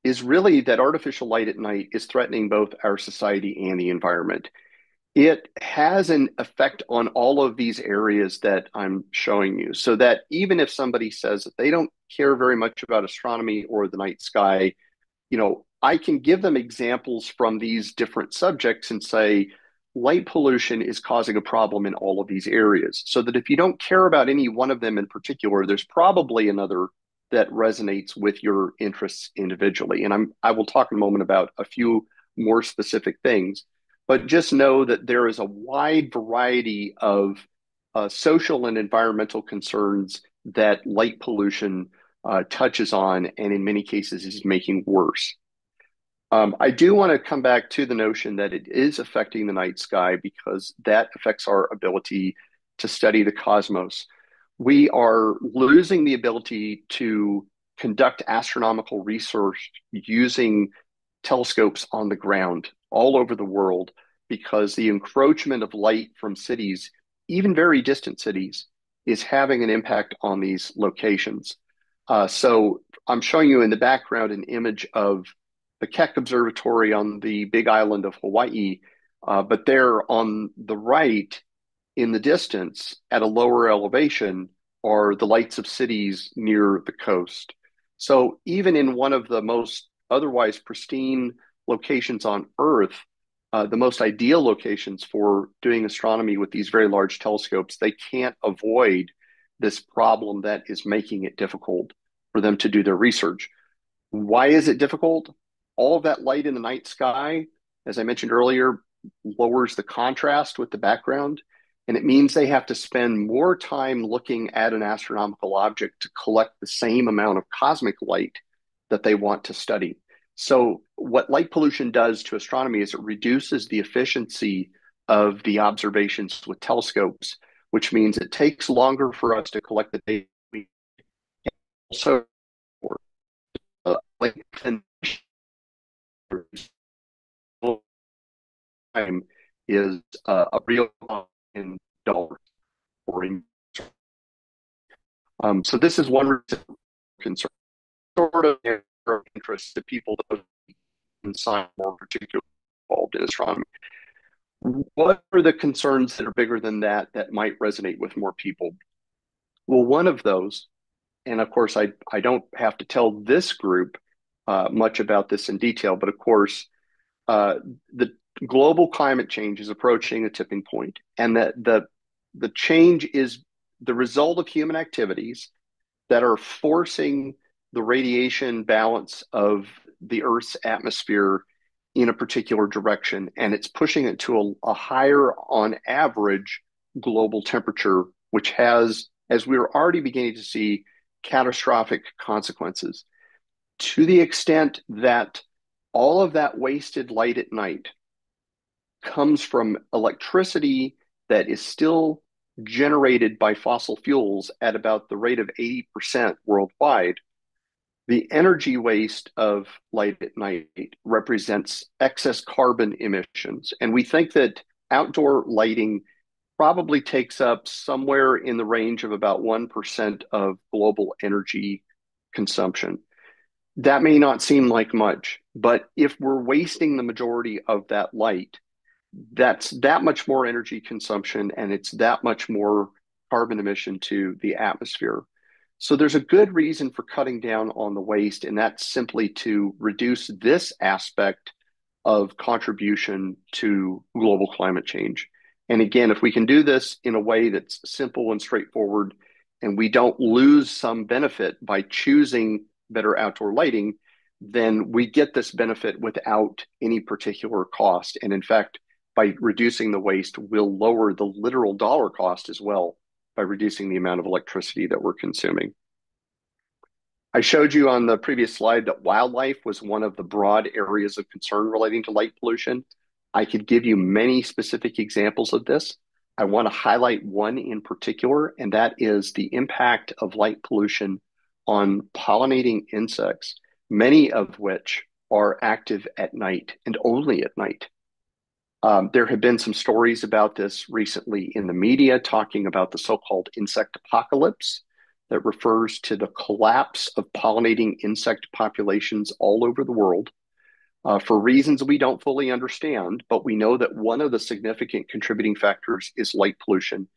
is really that artificial light at night is threatening both our society and the environment. It has an effect on all of these areas that I'm showing you, so that even if somebody says that they don't care very much about astronomy or the night sky, I can give them examples from these different subjects and say, light pollution is causing a problem in all of these areas. So that if you don't care about any one of them in particular, there's probably another that resonates with your interests individually. And I will talk in a moment about a few more specific things, but just know that there is a wide variety of social and environmental concerns that light pollution touches on, and in many cases is making worse. I do want to come back to the notion that it is affecting the night sky because that affects our ability to study the cosmos. We are losing the ability to conduct astronomical research using telescopes on the ground all over the world because the encroachment of light from cities, even very distant cities, is having an impact on these locations. So I'm showing you in the background an image of the Keck Observatory on the Big Island of Hawaii, but there on the right in the distance at a lower elevation are the lights of cities near the coast. So even in one of the most otherwise pristine locations on Earth, the most ideal locations for doing astronomy with these very large telescopes, they can't avoid this problem that is making it difficult for them to do their research. Why is it difficult? All of that light in the night sky, as I mentioned earlier, lowers the contrast with the background. And it means they have to spend more time looking at an astronomical object to collect the same amount of cosmic light that they want to study. So what light pollution does to astronomy is it reduces the efficiency of the observations with telescopes, which means it takes longer for us to collect the data. Also, lengthen time is a real in dollars or in. So this is one concern, sort of interest that people in science more particularly involved in astronomy. What are the concerns that are bigger than that that might resonate with more people? Well, one of those, and of course, I don't have to tell this group much about this in detail, but of course, the global climate change is approaching a tipping point, and that the change is the result of human activities that are forcing the radiation balance of the Earth's atmosphere in a particular direction, and it's pushing it to a higher, on average, global temperature, which has, as we're already beginning to see, catastrophic consequences. To the extent that all of that wasted light at night comes from electricity that is still generated by fossil fuels at about the rate of 80% worldwide, the energy waste of light at night represents excess carbon emissions. And we think that outdoor lighting probably takes up somewhere in the range of about 1% of global energy consumption. That may not seem like much, but if we're wasting the majority of that light, that's that much more energy consumption and it's that much more carbon emission to the atmosphere. So there's a good reason for cutting down on the waste, and that's simply to reduce this aspect of contribution to global climate change. And again, if we can do this in a way that's simple and straightforward, and we don't lose some benefit by choosing better outdoor lighting, then we get this benefit without any particular cost. And in fact, by reducing the waste, we'll lower the literal dollar cost as well by reducing the amount of electricity that we're consuming. I showed you on the previous slide that wildlife was one of the broad areas of concern relating to light pollution. I could give you many specific examples of this. I want to highlight one in particular, and that is the impact of light pollution on pollinating insects, many of which are active at night and only at night. There have been some stories about this recently in the media talking about the so-called insect apocalypse that refers to the collapse of pollinating insect populations all over the world for reasons we don't fully understand. But we know that one of the significant contributing factors is light pollution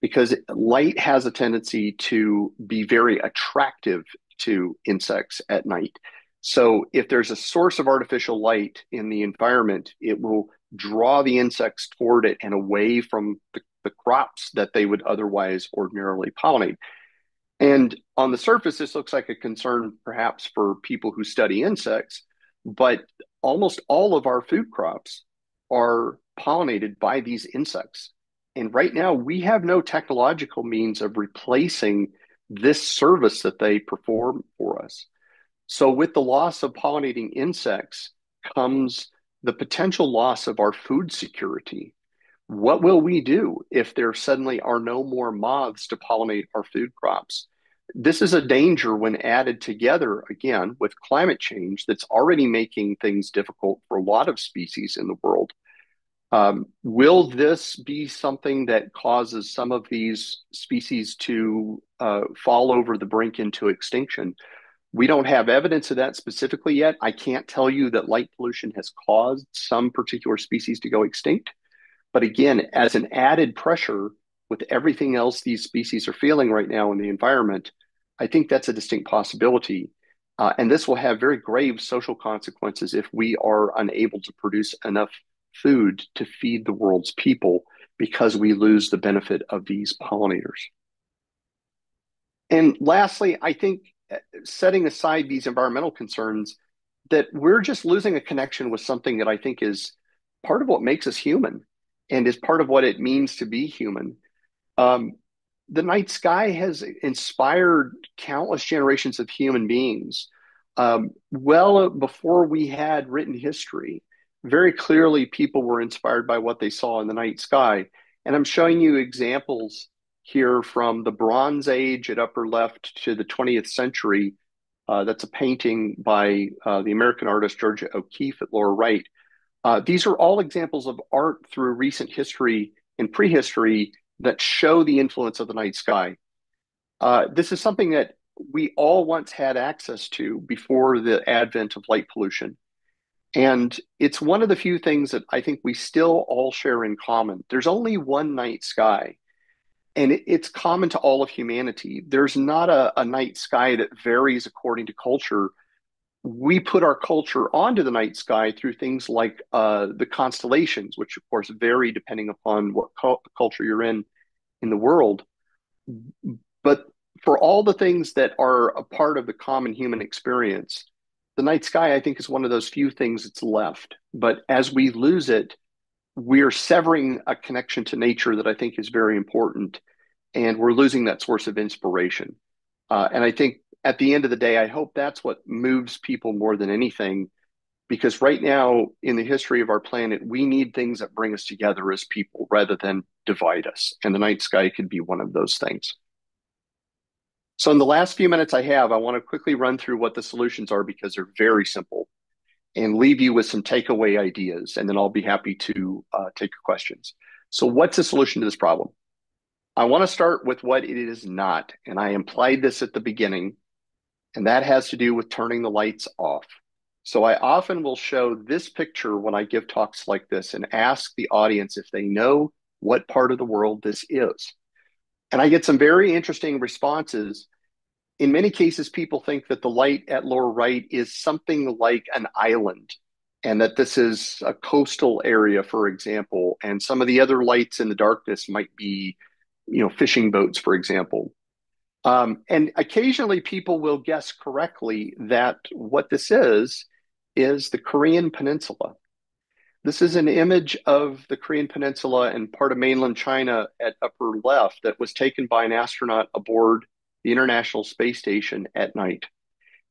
because light has a tendency to be very attractive to insects at night. So if there's a source of artificial light in the environment, it will draw the insects toward it and away from the crops that they would otherwise ordinarily pollinate. And on the surface, this looks like a concern perhaps for people who study insects, but almost all of our food crops are pollinated by these insects. And right now, we have no technological means of replacing this service that they perform for us. So, with the loss of pollinating insects comes the potential loss of our food security. What will we do if there suddenly are no more moths to pollinate our food crops? This is a danger when added together again with climate change that's already making things difficult for a lot of species in the world. Will this be something that causes some of these species to fall over the brink into extinction? We don't have evidence of that specifically yet. I can't tell you that light pollution has caused some particular species to go extinct. But again, as an added pressure with everything else these species are feeling right now in the environment, I think that's a distinct possibility. And this will have very grave social consequences if we are unable to produce enough food to feed the world's people because we lose the benefit of these pollinators. And lastly, I think setting aside these environmental concerns, that we're just losing a connection with something that I think is part of what makes us human and is part of what it means to be human. Um, the night sky has inspired countless generations of human beings. Well before we had written history, very clearly people were inspired by what they saw in the night sky. And I'm showing you examples here from the Bronze Age at upper left to the 20th century. That's a painting by the American artist Georgia O'Keeffe at lower right. These are all examples of art through recent history and prehistory that show the influence of the night sky. This is something that we all once had access to before the advent of light pollution. And it's one of the few things that I think we still all share in common. There's only one night sky, and it's common to all of humanity. There's not a night sky that varies according to culture. We put our culture onto the night sky through things like the constellations, which of course vary depending upon what culture you're in the world. But for all the things that are a part of the common human experience, the night sky, I think, is one of those few things that's left. But as we lose it, we're severing a connection to nature that I think is very important. And we're losing that source of inspiration. And I think at the end of the day, I hope that's what moves people more than anything. Because right now, in the history of our planet, we need things that bring us together as people rather than divide us. And the night sky could be one of those things. So in the last few minutes I have, I want to quickly run through what the solutions are because they're very simple and leave you with some takeaway ideas. And then I'll be happy to take your questions. So what's the solution to this problem? I want to start with what it is not. And I implied this at the beginning, and that has to do with turning the lights off. So I often will show this picture when I give talks like this and ask the audience if they know what part of the world this is. And I get some very interesting responses. In many cases, people think that the light at lower right is something like an island and that this is a coastal area, for example. And some of the other lights in the darkness might be, fishing boats, for example. And occasionally people will guess correctly that what this is the Korean Peninsula. This is an image of the Korean Peninsula and part of mainland China at upper left that was taken by an astronaut aboard the International Space Station at night.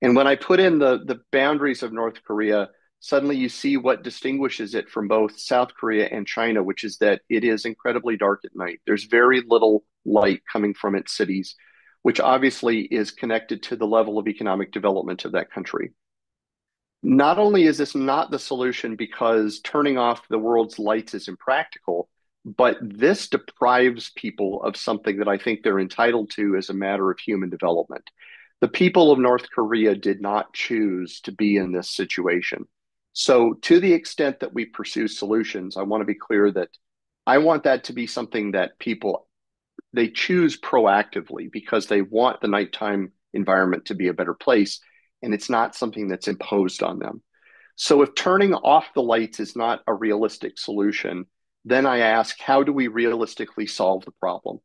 And when I put in the boundaries of North Korea, suddenly you see what distinguishes it from both South Korea and China, which is that it is incredibly dark at night. There's very little light coming from its cities, which obviously is connected to the level of economic development of that country. Not only is this not the solution because turning off the world's lights is impractical, but this deprives people of something that I think they're entitled to as a matter of human development. The people of North Korea did not choose to be in this situation. So, to the extent that we pursue solutions, I want to be clear that I want that to be something that people they choose proactively because they want the nighttime environment to be a better place, and it's not something that's imposed on them. So if turning off the lights is not a realistic solution, then I ask, how do we realistically solve the problem?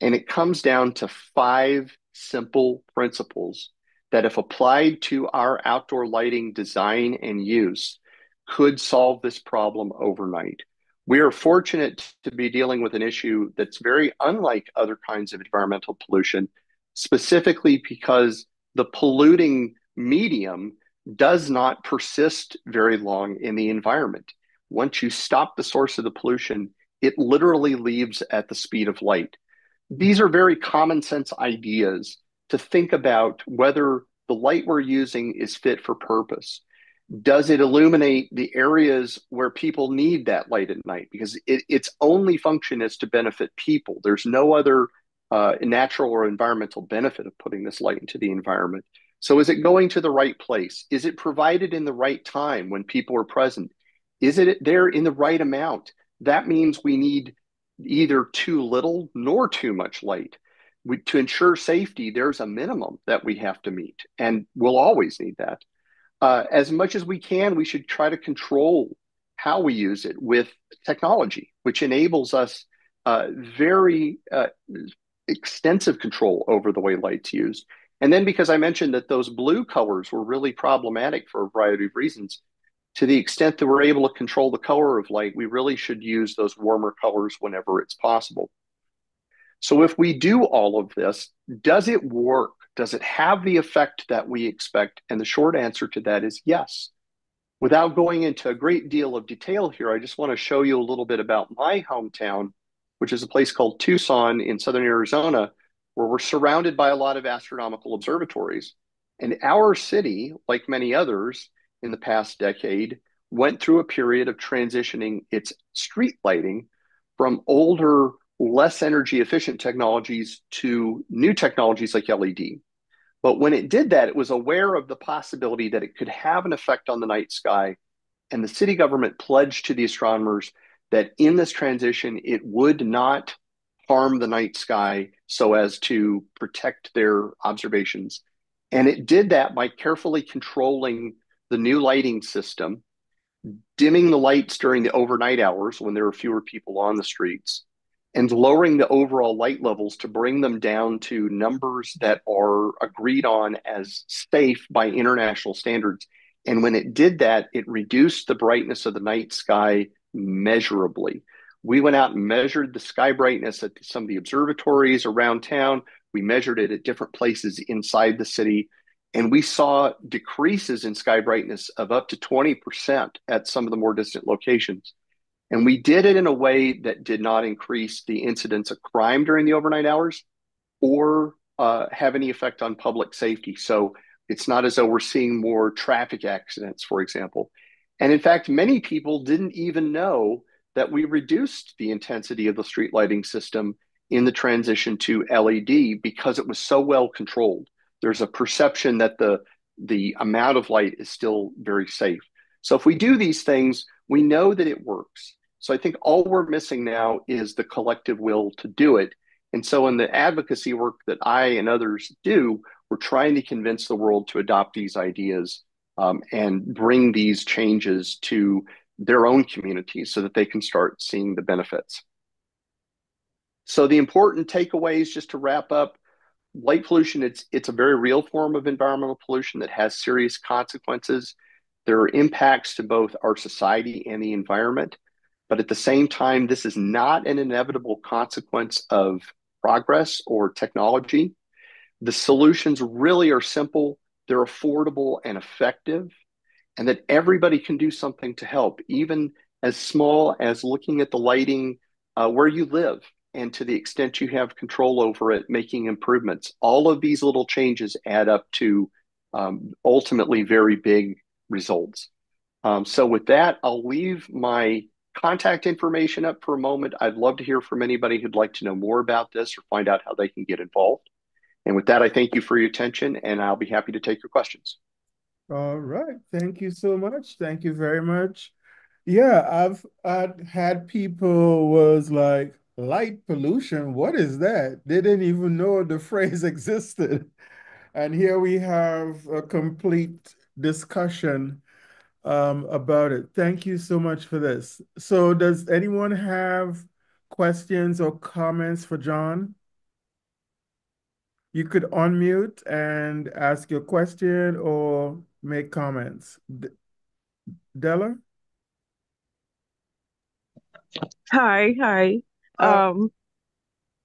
And it comes down to five simple principles that, if applied to our outdoor lighting design and use, could solve this problem overnight. We are fortunate to be dealing with an issue that's very unlike other kinds of environmental pollution, specifically because the polluting medium does not persist very long in the environment. Once you stop the source of the pollution, it literally leaves at the speed of light. These are very common sense ideas to think about whether the light we're using is fit for purpose. Does it illuminate the areas where people need that light at night? Because its only function is to benefit people. There's no other natural or environmental benefit of putting this light into the environment. So is it going to the right place? Is it provided in the right time when people are present? Is it there in the right amount? That means we need either too little nor too much light. To ensure safety, there's a minimum that we have to meet, and we'll always need that. As much as we can, we should try to control how we use it with technology, which enables us very extensive control over the way light's used. And then, because I mentioned that those blue colors were really problematic for a variety of reasons, to the extent that we're able to control the color of light, we really should use those warmer colors whenever it's possible. So if we do all of this, does it work? Does it have the effect that we expect? And the short answer to that is yes. Without going into a great deal of detail here, I just want to show you a little bit about my hometown, which is a place called Tucson in southern Arizona, where we're surrounded by a lot of astronomical observatories. And our city, like many others in the past decade, went through a period of transitioning its street lighting from older, less energy efficient technologies to new technologies like LED. But when it did that, it was aware of the possibility that it could have an effect on the night sky. And the city government pledged to the astronomers that in this transition, it would not harm the night sky so as to protect their observations. And it did that by carefully controlling the new lighting system, dimming the lights during the overnight hours when there were fewer people on the streets, and lowering the overall light levels to bring them down to numbers that are agreed on as safe by international standards. And when it did that, it reduced the brightness of the night sky measurably. We went out and measured the sky brightness at some of the observatories around town. We measured it at different places inside the city. And we saw decreases in sky brightness of up to 20% at some of the more distant locations. And we did it in a way that did not increase the incidence of crime during the overnight hours or have any effect on public safety. So it's not as though we're seeing more traffic accidents, for example. And in fact, many people didn't even know that we reduced the intensity of the street lighting system in the transition to LED because it was so well controlled. There's a perception that the amount of light is still very safe. So if we do these things, we know that it works. So I think all we're missing now is the collective will to do it. And so in the advocacy work that I and others do, we're trying to convince the world to adopt these ideas and bring these changes to their own communities so that they can start seeing the benefits. So the important takeaways, just to wrap up, light pollution, it's a very real form of environmental pollution that has serious consequences. There are impacts to both our society and the environment. But at the same time, this is not an inevitable consequence of progress or technology. The solutions really are simple. they're affordable and effective, and that everybody can do something to help, even as small as looking at the lighting where you live, and to the extent you have control over it, making improvements. All of these little changes add up to ultimately very big results. So with that, I'll leave my contact information up for a moment. I'd love to hear from anybody who'd like to know more about this or find out how they can get involved. And with that, I thank you for your attention, and I'll be happy to take your questions. All right. Thank you so much. Thank you very much. Yeah, I've had people was like, light pollution, what is that? They didn't even know the phrase existed. And here we have a complete discussion about it. Thank you so much for this. So does anyone have questions or comments for John? You could unmute and ask your question or make comments. Della? Hi. Uh, Um,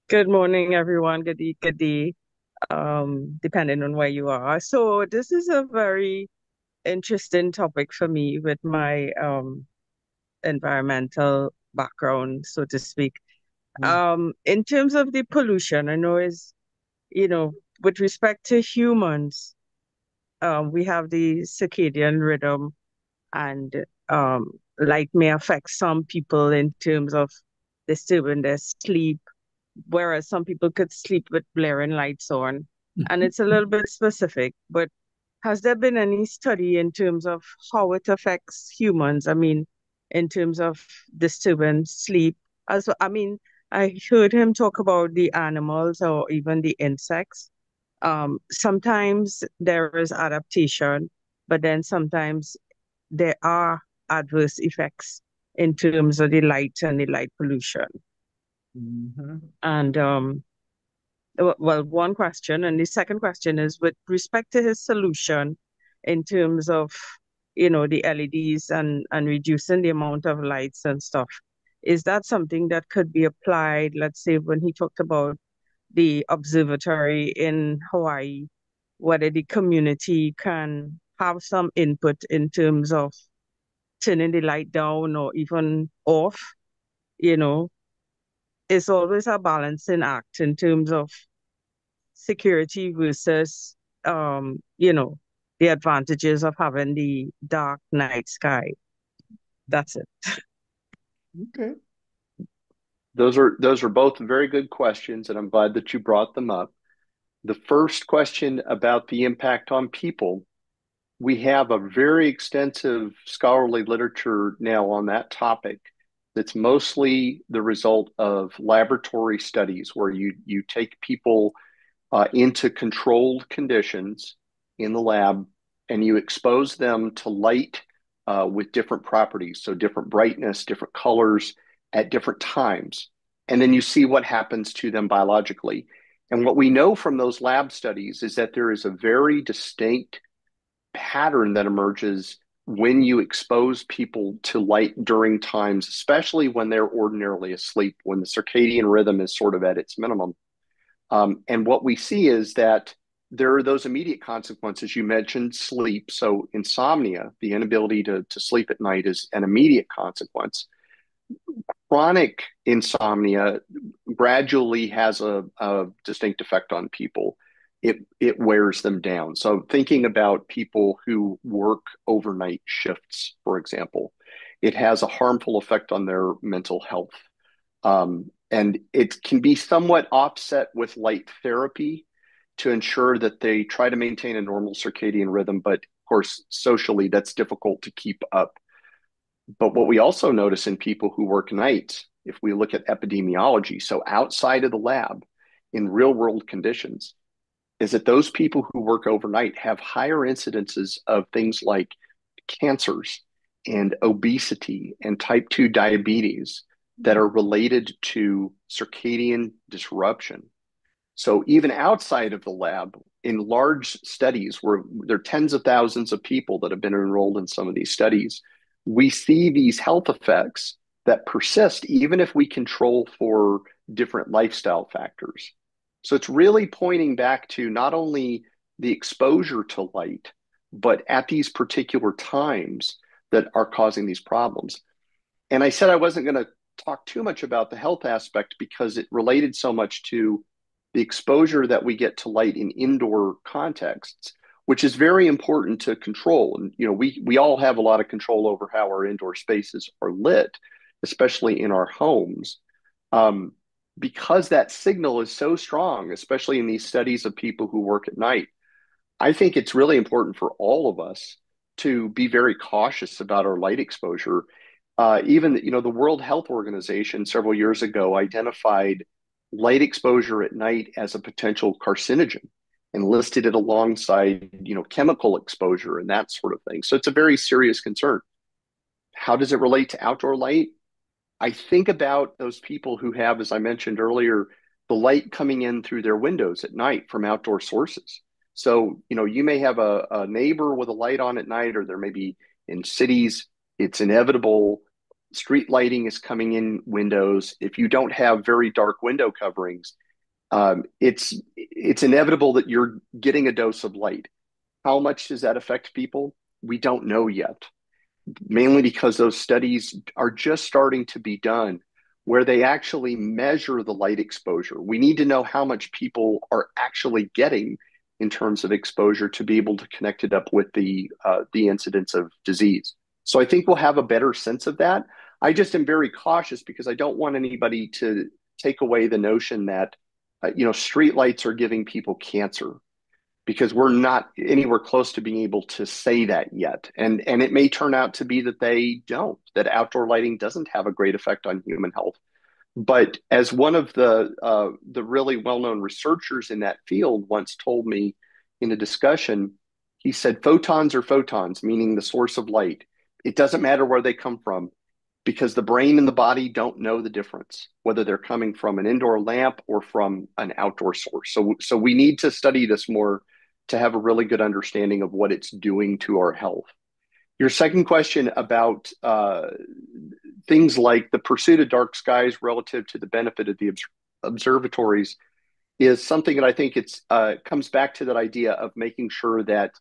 Good morning, everyone. Good day, depending on where you are. So this is a very interesting topic for me with my environmental background, so to speak. In terms of the pollution, I know with respect to humans, we have the circadian rhythm and light may affect some people in terms of disturbing their sleep, whereas some people could sleep with blaring lights on. And it's a little bit specific, but has there been any study in terms of how it affects humans? I mean, in terms of disturbing sleep. I heard him talk about the animals or even the insects. Sometimes there is adaptation, but then sometimes there are adverse effects in terms of the light and the light pollution. mhm. And well, one question, and the second question is with respect to his solution in terms of, the LEDs and reducing the amount of lights and stuff. Is that something that could be applied, let's say, when he talked about the observatory in Hawaii, whether the community can have some input in terms of turning the light down or even off, you know, it's always a balancing act in terms of security versus the advantages of having the dark night sky. That's it. Okay. Those are both very good questions, and I'm glad that you brought them up. The first question about the impact on people, we have a very extensive scholarly literature now on that topic that's mostly the result of laboratory studies where you take people into controlled conditions in the lab and you expose them to light with different properties, so different brightness, different colors at different times. And then you see what happens to them biologically. And what we know from those lab studies is that there is a very distinct pattern that emerges when you expose people to light during times, especially when they're ordinarily asleep, when the circadian rhythm is sort of at its minimum. And what we see is that there are those immediate consequences. You mentioned sleep. So, insomnia, the inability to sleep at night, is an immediate consequence. Chronic insomnia gradually has a distinct effect on people. It wears them down. So, thinking about people who work overnight shifts, for example, it has a harmful effect on their mental health. And it can be somewhat offset with light therapy to ensure that they try to maintain a normal circadian rhythm. But of course, socially, that's difficult to keep up. But what we also notice in people who work nights, if we look at epidemiology, so outside of the lab in real world conditions, is that those people who work overnight have higher incidences of things like cancers and obesity and type 2 diabetes that are related to circadian disruption. So even outside of the lab, in large studies where there are tens of thousands of people that have been enrolled in some of these studies, we see these health effects that persist even if we control for different lifestyle factors. So it's really pointing back to not only the exposure to light, but at these particular times that are causing these problems. And I said I wasn't going to talk too much about the health aspect because it related so much to the exposure that we get to light in indoor contexts, which is very important to control. And we all have a lot of control over how our indoor spaces are lit, especially in our homes. Um, because that signal is so strong, especially in these studies of people who work at night, I think it's really important for all of us to be very cautious about our light exposure. Even, the World Health Organization several years ago identified light exposure at night as a potential carcinogen and listed it alongside, chemical exposure and that sort of thing. So it's a very serious concern. How does it relate to outdoor light? I think about those people who have, as I mentioned earlier, the light coming in through their windows at night from outdoor sources. So, you may have a neighbor with a light on at night, or there may be in cities, it's inevitable. Street lighting is coming in windows. If you don't have very dark window coverings, it's inevitable that you're getting a dose of light. How much does that affect people? We don't know yet, mainly because those studies are just starting to be done where they actually measure the light exposure. We need to know how much people are actually getting in terms of exposure to be able to connect it up with the incidence of disease. So I think we'll have a better sense of that. I just am very cautious because I don't want anybody to take away the notion that street lights are giving people cancer, because we're not anywhere close to being able to say that yet. And it may turn out to be that they don't, that outdoor lighting doesn't have a great effect on human health. But as one of the really well-known researchers in that field once told me in a discussion, he said, photons are photons, meaning the source of light. It doesn't matter where they come from, because the brain and the body don't know the difference, whether they're coming from an indoor lamp or from an outdoor source. So we need to study this more to have a really good understanding of what it's doing to our health. Your second question about things like the pursuit of dark skies relative to the benefit of the observatories is something that I think it's comes back to that idea of making sure that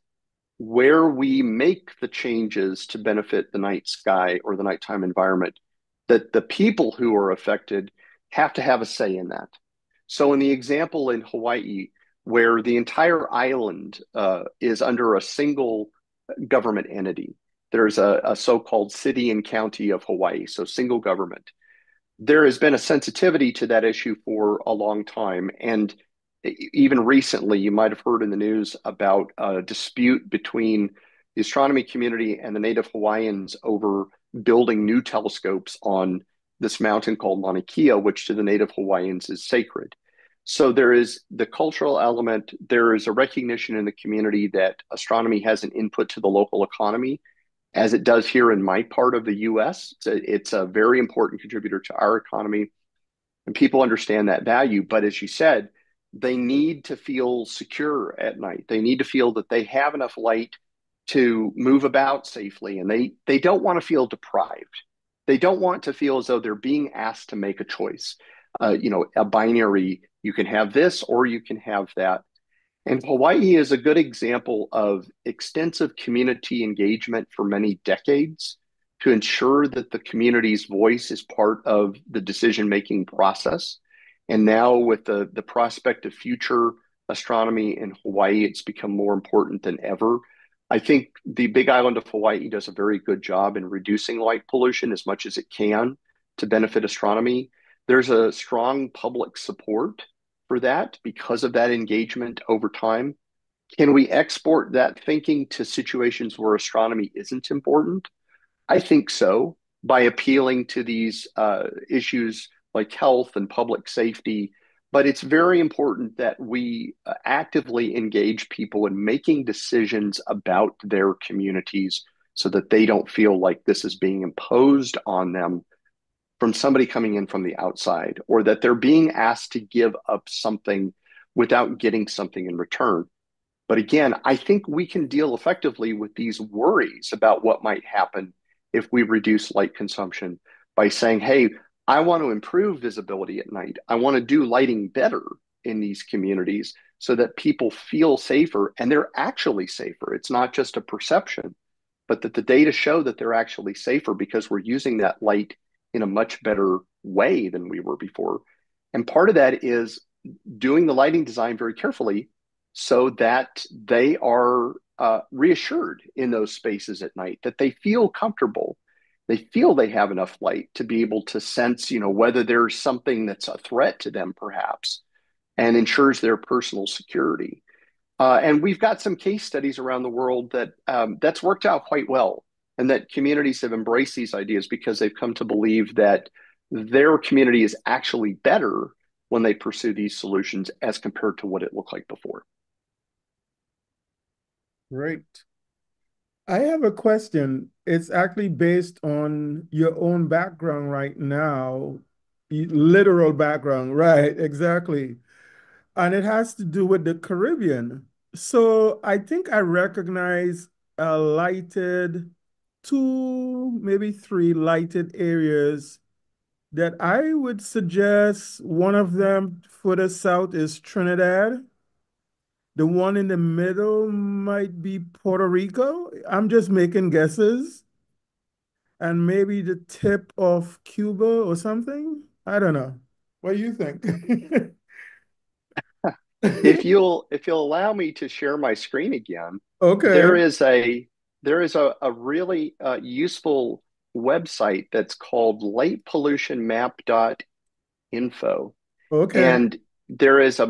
where we make the changes to benefit the night sky or the nighttime environment, that the people who are affected have to have a say in that. So in the example in Hawaii, where the entire island is under a single government entity, there's a so-called city and county of Hawaii, so single government. There has been a sensitivity to that issue for a long time. And even recently, you might have heard in the news about a dispute between the astronomy community and the native Hawaiians over building new telescopes on this mountain called Mauna Kea, which to the native Hawaiians is sacred. So there is the cultural element. There is a recognition in the community that astronomy has an input to the local economy, as it does here in my part of the US. It's a very important contributor to our economy, and people understand that value. But as you said, they need to feel secure at night. They need to feel that they have enough light to move about safely, and they don't want to feel deprived. They don't want to feel as though they're being asked to make a choice. A binary, you can have this or you can have that. And Hawaii is a good example of extensive community engagement for many decades to ensure that the community's voice is part of the decision-making process. And now with the prospect of future astronomy in Hawaii, it's become more important than ever. I think the Big Island of Hawaii does a very good job in reducing light pollution as much as it can to benefit astronomy. There's a strong public support for that because of that engagement over time. Can we export that thinking to situations where astronomy isn't important? I think so, by appealing to these issues like health and public safety. But it's very important that we actively engage people in making decisions about their communities so that they don't feel like this is being imposed on them from somebody coming in from the outside, or that they're being asked to give up something without getting something in return. But again, I think we can deal effectively with these worries about what might happen if we reduce light consumption by saying, hey, I want to improve visibility at night. I want to do lighting better in these communities. so that people feel safer and they're actually safer. It's not just a perception, but that the data show that they're actually safer because we're using that light in a much better way than we were before. And part of that is doing the lighting design very carefully so that they are reassured in those spaces at night, that they feel comfortable. They feel they have enough light to be able to sense, whether there's something that's a threat to them, perhaps, and ensures their personal security. And we've got some case studies around the world that that's worked out quite well, and that communities have embraced these ideas because they've come to believe that their community is actually better when they pursue these solutions as compared to what it looked like before. Great. I have a question. It's actually based on your own background right now, literal background, right? Exactly. And it has to do with the Caribbean. So I think I recognize a lighted, two, maybe three lighted areas that I would suggest. One of them further south is Trinidad. The one in the middle might be Puerto Rico. I'm just making guesses. And maybe the tip of Cuba or something. I don't know. What do you think? If you'll allow me to share my screen again, Okay. there is a really useful website that's called lightpollutionmap.info. Okay. And there is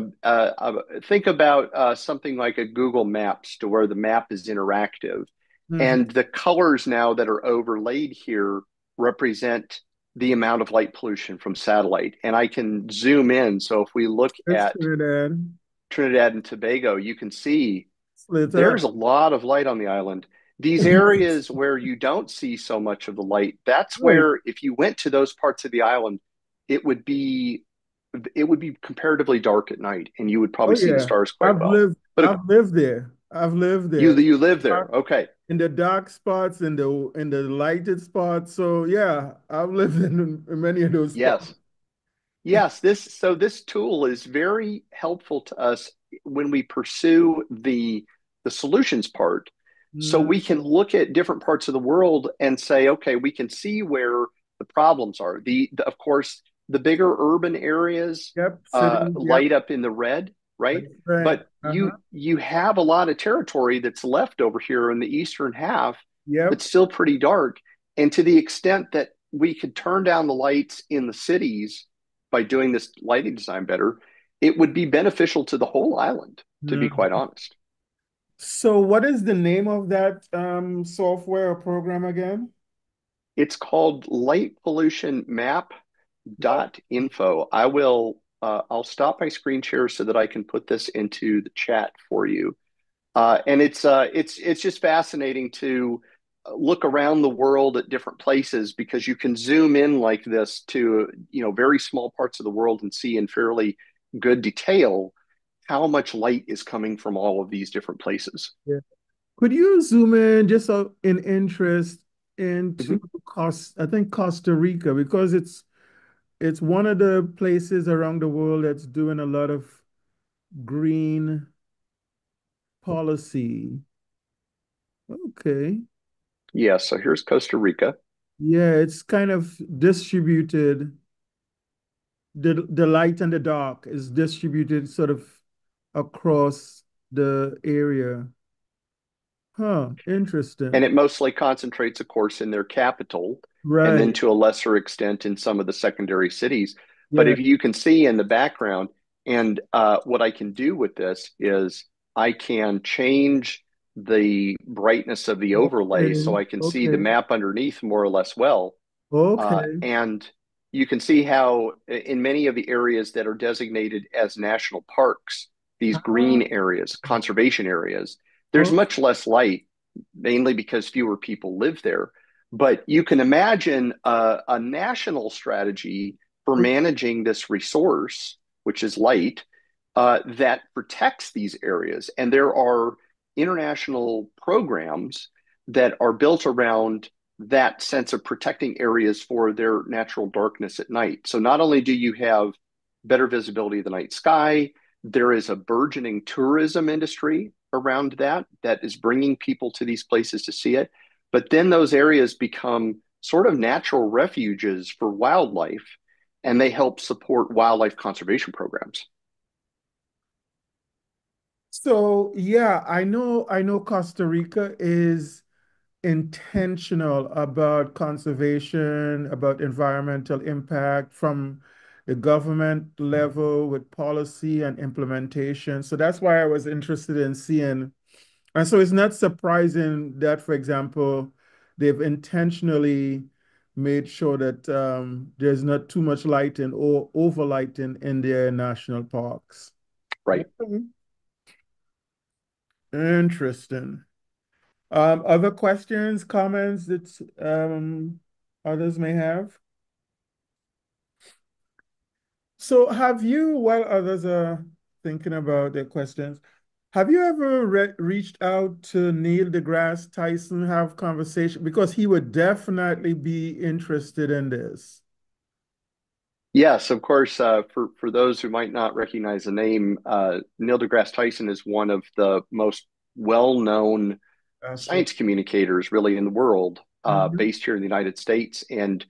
think about something like a Google Maps to where the map is interactive. Mhm. And the colors now that are overlaid here represent the amount of light pollution from satellite. And I can zoom in. So if we look It's at Trinidad. Trinidad and Tobago, you can see Split there's a up. lot of light on the island. These areas where you don't see so much of the light, that's Right. where if you went to those parts of the island, it would be it would be comparatively dark at night and you would Oh probably see the yeah. stars quite I've well. lived But I've lived there. I've lived you there. you live there. Dark- Okay. In the dark spots, in the lighted spots. So yeah, I've lived in many of those spots. Yes. Yes, this tool is very helpful to us when we pursue the solutions part. So Mhm. we can look at different parts of the world and say, okay, we can see where the problems are. Of course, the bigger urban areas Yep. City. Yep. light up in the red, right? That's right. But Uh-huh. you have a lot of territory that's left over here in the eastern half Yep. that's still pretty dark. And to the extent that we could turn down the lights in the cities by doing this lighting design better, it would be beneficial to the whole island, to be quite Mhm. honest. So what is the name of that software or program again? It's called lightpollutionmap.info. I'll stop my screen share so that I can put this into the chat for you. And it's just fascinating to look around the world at different places because you can zoom in like this to very small parts of the world and see in fairly good detail how much light is coming from all of these different places. Yeah. Could you zoom in just in interest into Mhm. I think Costa Rica, because it's one of the places around the world that's doing a lot of green policy. Okay. Yeah, so here's Costa Rica. Yeah, it's kind of distributed. The light and the dark is distributed sort of across the area. Huh, And interesting. it mostly concentrates, of course, in their capital and then Right. to a lesser extent in some of the secondary cities. But Yeah. if you can see in the background, and what I can do with this is I can change the brightness of the overlay Okay. so I can see the Okay. map underneath more or less well. Okay. And you can see how in many of the areas that are designated as national parks, these green Ah, areas, conservation areas, there's oh, much less light, mainly because fewer people live there. But you can imagine a national strategy for managing this resource, which is light, that protects these areas. And there are international programs that are built around that sense of protecting areas for their natural darkness at night. So not only do you have better visibility of the night sky, There is a burgeoning tourism industry around that is bringing people to these places to see it. But then those areas become sort of natural refuges for wildlife, and they help support wildlife conservation programs. So yeah, I know Costa Rica is intentional about conservation, about environmental impact from the government level with policy and implementation. So that's why I was interested in seeing. And so it's not surprising that, for example, they've intentionally made sure that there's not too much lighting or over lighting in their national parks. Right. Okay. Interesting. Other questions, comments that others may have? So have you, while others are thinking about their questions, have you ever reached out to Neil deGrasse Tyson, have conversation? Because he would definitely be interested in this. Yes, of course. For those who might not recognize the name, Neil deGrasse Tyson is one of the most well-known Astro. science communicators, really, in the world, Mhm. based here in the United States, and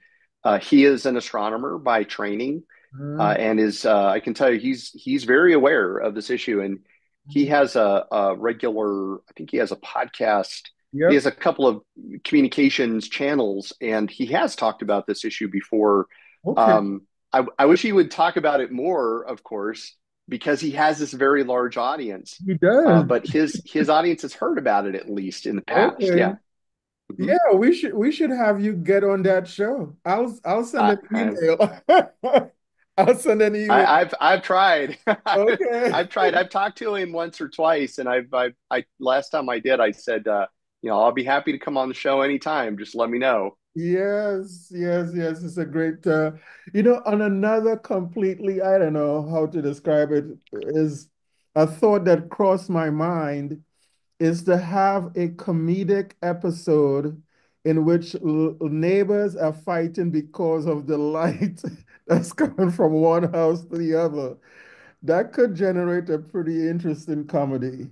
he is an astronomer by training, Mhm. and is I can tell you he's very aware of this issue, and he has a regular. I think he has a podcast. He Yep. has a couple of communications channels, and he has talked about this issue before. Okay. I wish he would talk about it more, of course, because he has this very large audience. He does. But his audience has heard about it at least in the past. Okay. Yeah. Mhm. Yeah, we should have you get on that show. I'll send I, an I, email. I'll send an email. I've tried. Okay. I've tried. I've talked to him once or twice, and I last time I did, I said, I'll be happy to come on the show anytime. Just let me know. Yes, yes, yes. It's a great, on another completely, I don't know how to describe it, is a thought that crossed my mind is to have a comedic episode in which neighbors are fighting because of the light that's coming from one house to the other. That could generate a pretty interesting comedy.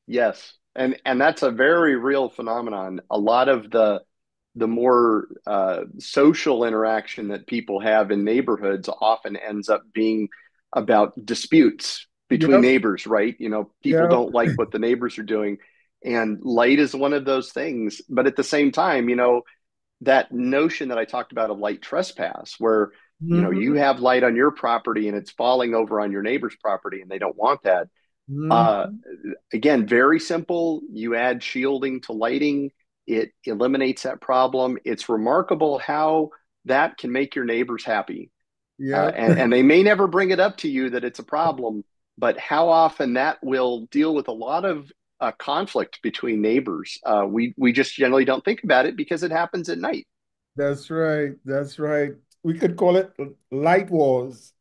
Yes, and that's a very real phenomenon. A lot of the more social interaction that people have in neighborhoods often ends up being about disputes between Yep, neighbors, right? People yep. don't like what the neighbors are doing, and light is one of those things. But at the same time, that notion that I talked about of light trespass, where you Hmm. have light on your property and it's falling over on your neighbor's property, and they don't want that. Uh, Hmm. Again, very simple. You add shielding to lighting, it eliminates that problem. It's remarkable how that can make your neighbors happy. Yep. And they may never bring it up to you that it's a problem, but how often that will deal with a lot of conflict between neighbors. We just generally don't think about it because it happens at night. That's right. That's right. We could call it light wars.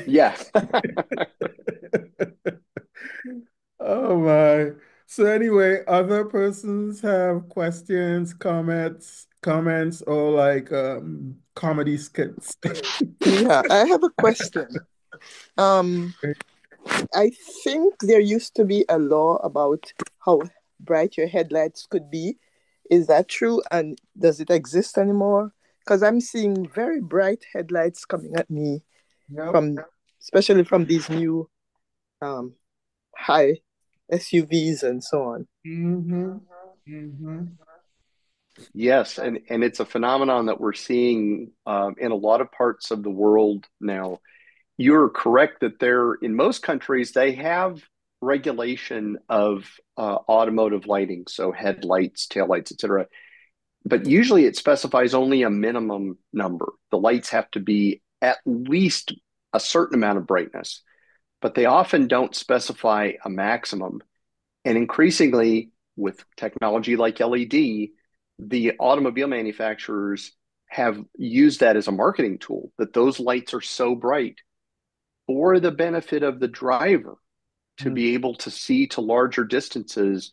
Yeah. Oh my. So anyway, other persons have questions, comments, or like comedy skits. Yeah, I have a question. Um, I think there used to be a law about how bright your headlights could be. Is that true? And does it exist anymore? Because I'm seeing very bright headlights coming at me Yep. from, especially from these new um, high SUVs and so on. Mm-hmm. Mm-hmm. Yes, and it's a phenomenon that we're seeing in a lot of parts of the world now. You're correct that in most countries, they have regulation of automotive lighting, so headlights, taillights, etc. But usually it specifies only a minimum number. The lights have to be at least a certain amount of brightness, but they often don't specify a maximum. And increasingly, with technology like LED, the automobile manufacturers have used that as a marketing tool, that those lights are so bright for the benefit of the driver to Mm-hmm. be able to see to larger distances.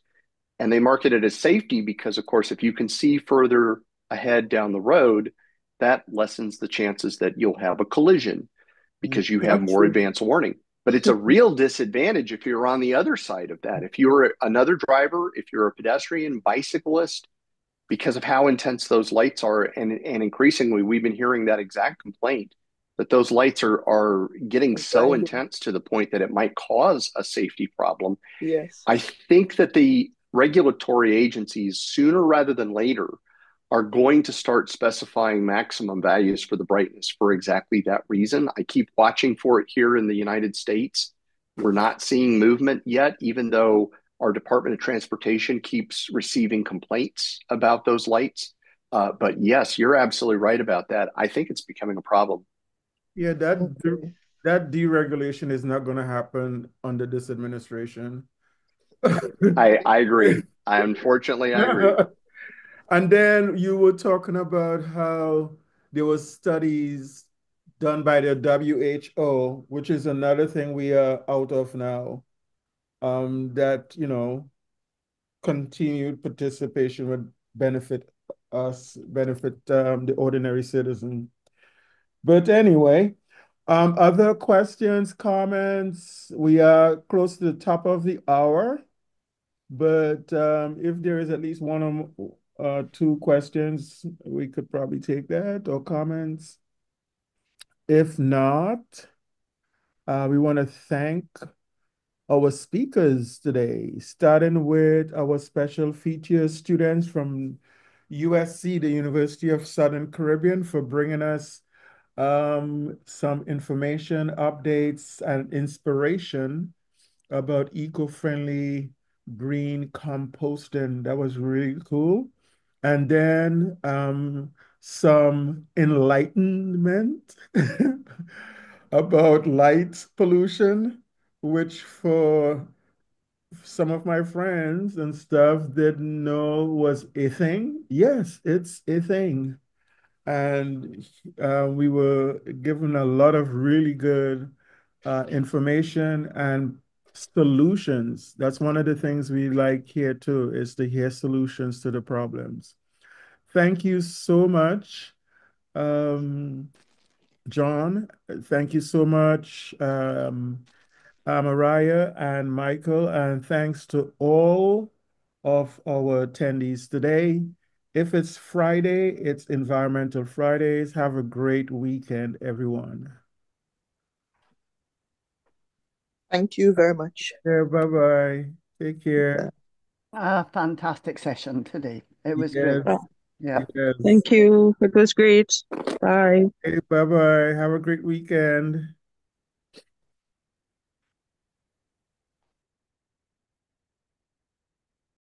And they market it as safety because, of course, if you can see further ahead down the road, that lessens the chances that you'll have a collision because you have That's more true. advanced warning. But it's a real disadvantage if you're on the other side of that. If you're another driver, if you're a pedestrian, bicyclist, because of how intense those lights are, and increasingly we've been hearing that exact complaint that those lights are getting so Blinding. intense to the point that it might cause a safety problem. Yes. I think that the regulatory agencies, sooner rather than later, are going to start specifying maximum values for the brightness for exactly that reason. I keep watching for it here in the United States. We're not seeing movement yet, even though our Department of Transportation keeps receiving complaints about those lights. But yes, you're absolutely right about that. I think it's becoming a problem. Yeah, Okay. that deregulation is not going to happen under this administration. I agree. Unfortunately, I agree. And then you were talking about how there was studies done by the WHO, which is another thing we are out of now. That, continued participation would benefit us, benefit the ordinary citizen. But anyway, other questions, comments? We are close to the top of the hour, but if there is at least one or two questions, we could probably take that or comments. If not, we want to thank our speakers today, starting with our special feature students from USC, the University of Southern Caribbean, for bringing us some information, updates, and inspiration about eco-friendly green composting. That was really cool. And then some enlightenment about light pollution, which for some of my friends and stuff didn't know was a thing. Yes, it's a thing. And we were given a lot of really good information and solutions. That's one of the things we like here too, is to hear solutions to the problems. Thank you so much, John. Thank you so much, Mariah and Michael, and thanks to all of our attendees today. If it's Friday, it's Environmental Fridays. Have a great weekend, everyone. Thank you very much. Yeah, bye-bye. Take care. A fantastic session today. It was great. Yes, Yeah. yes. Thank you. It was great. Bye. Okay, bye-bye. Have a great weekend.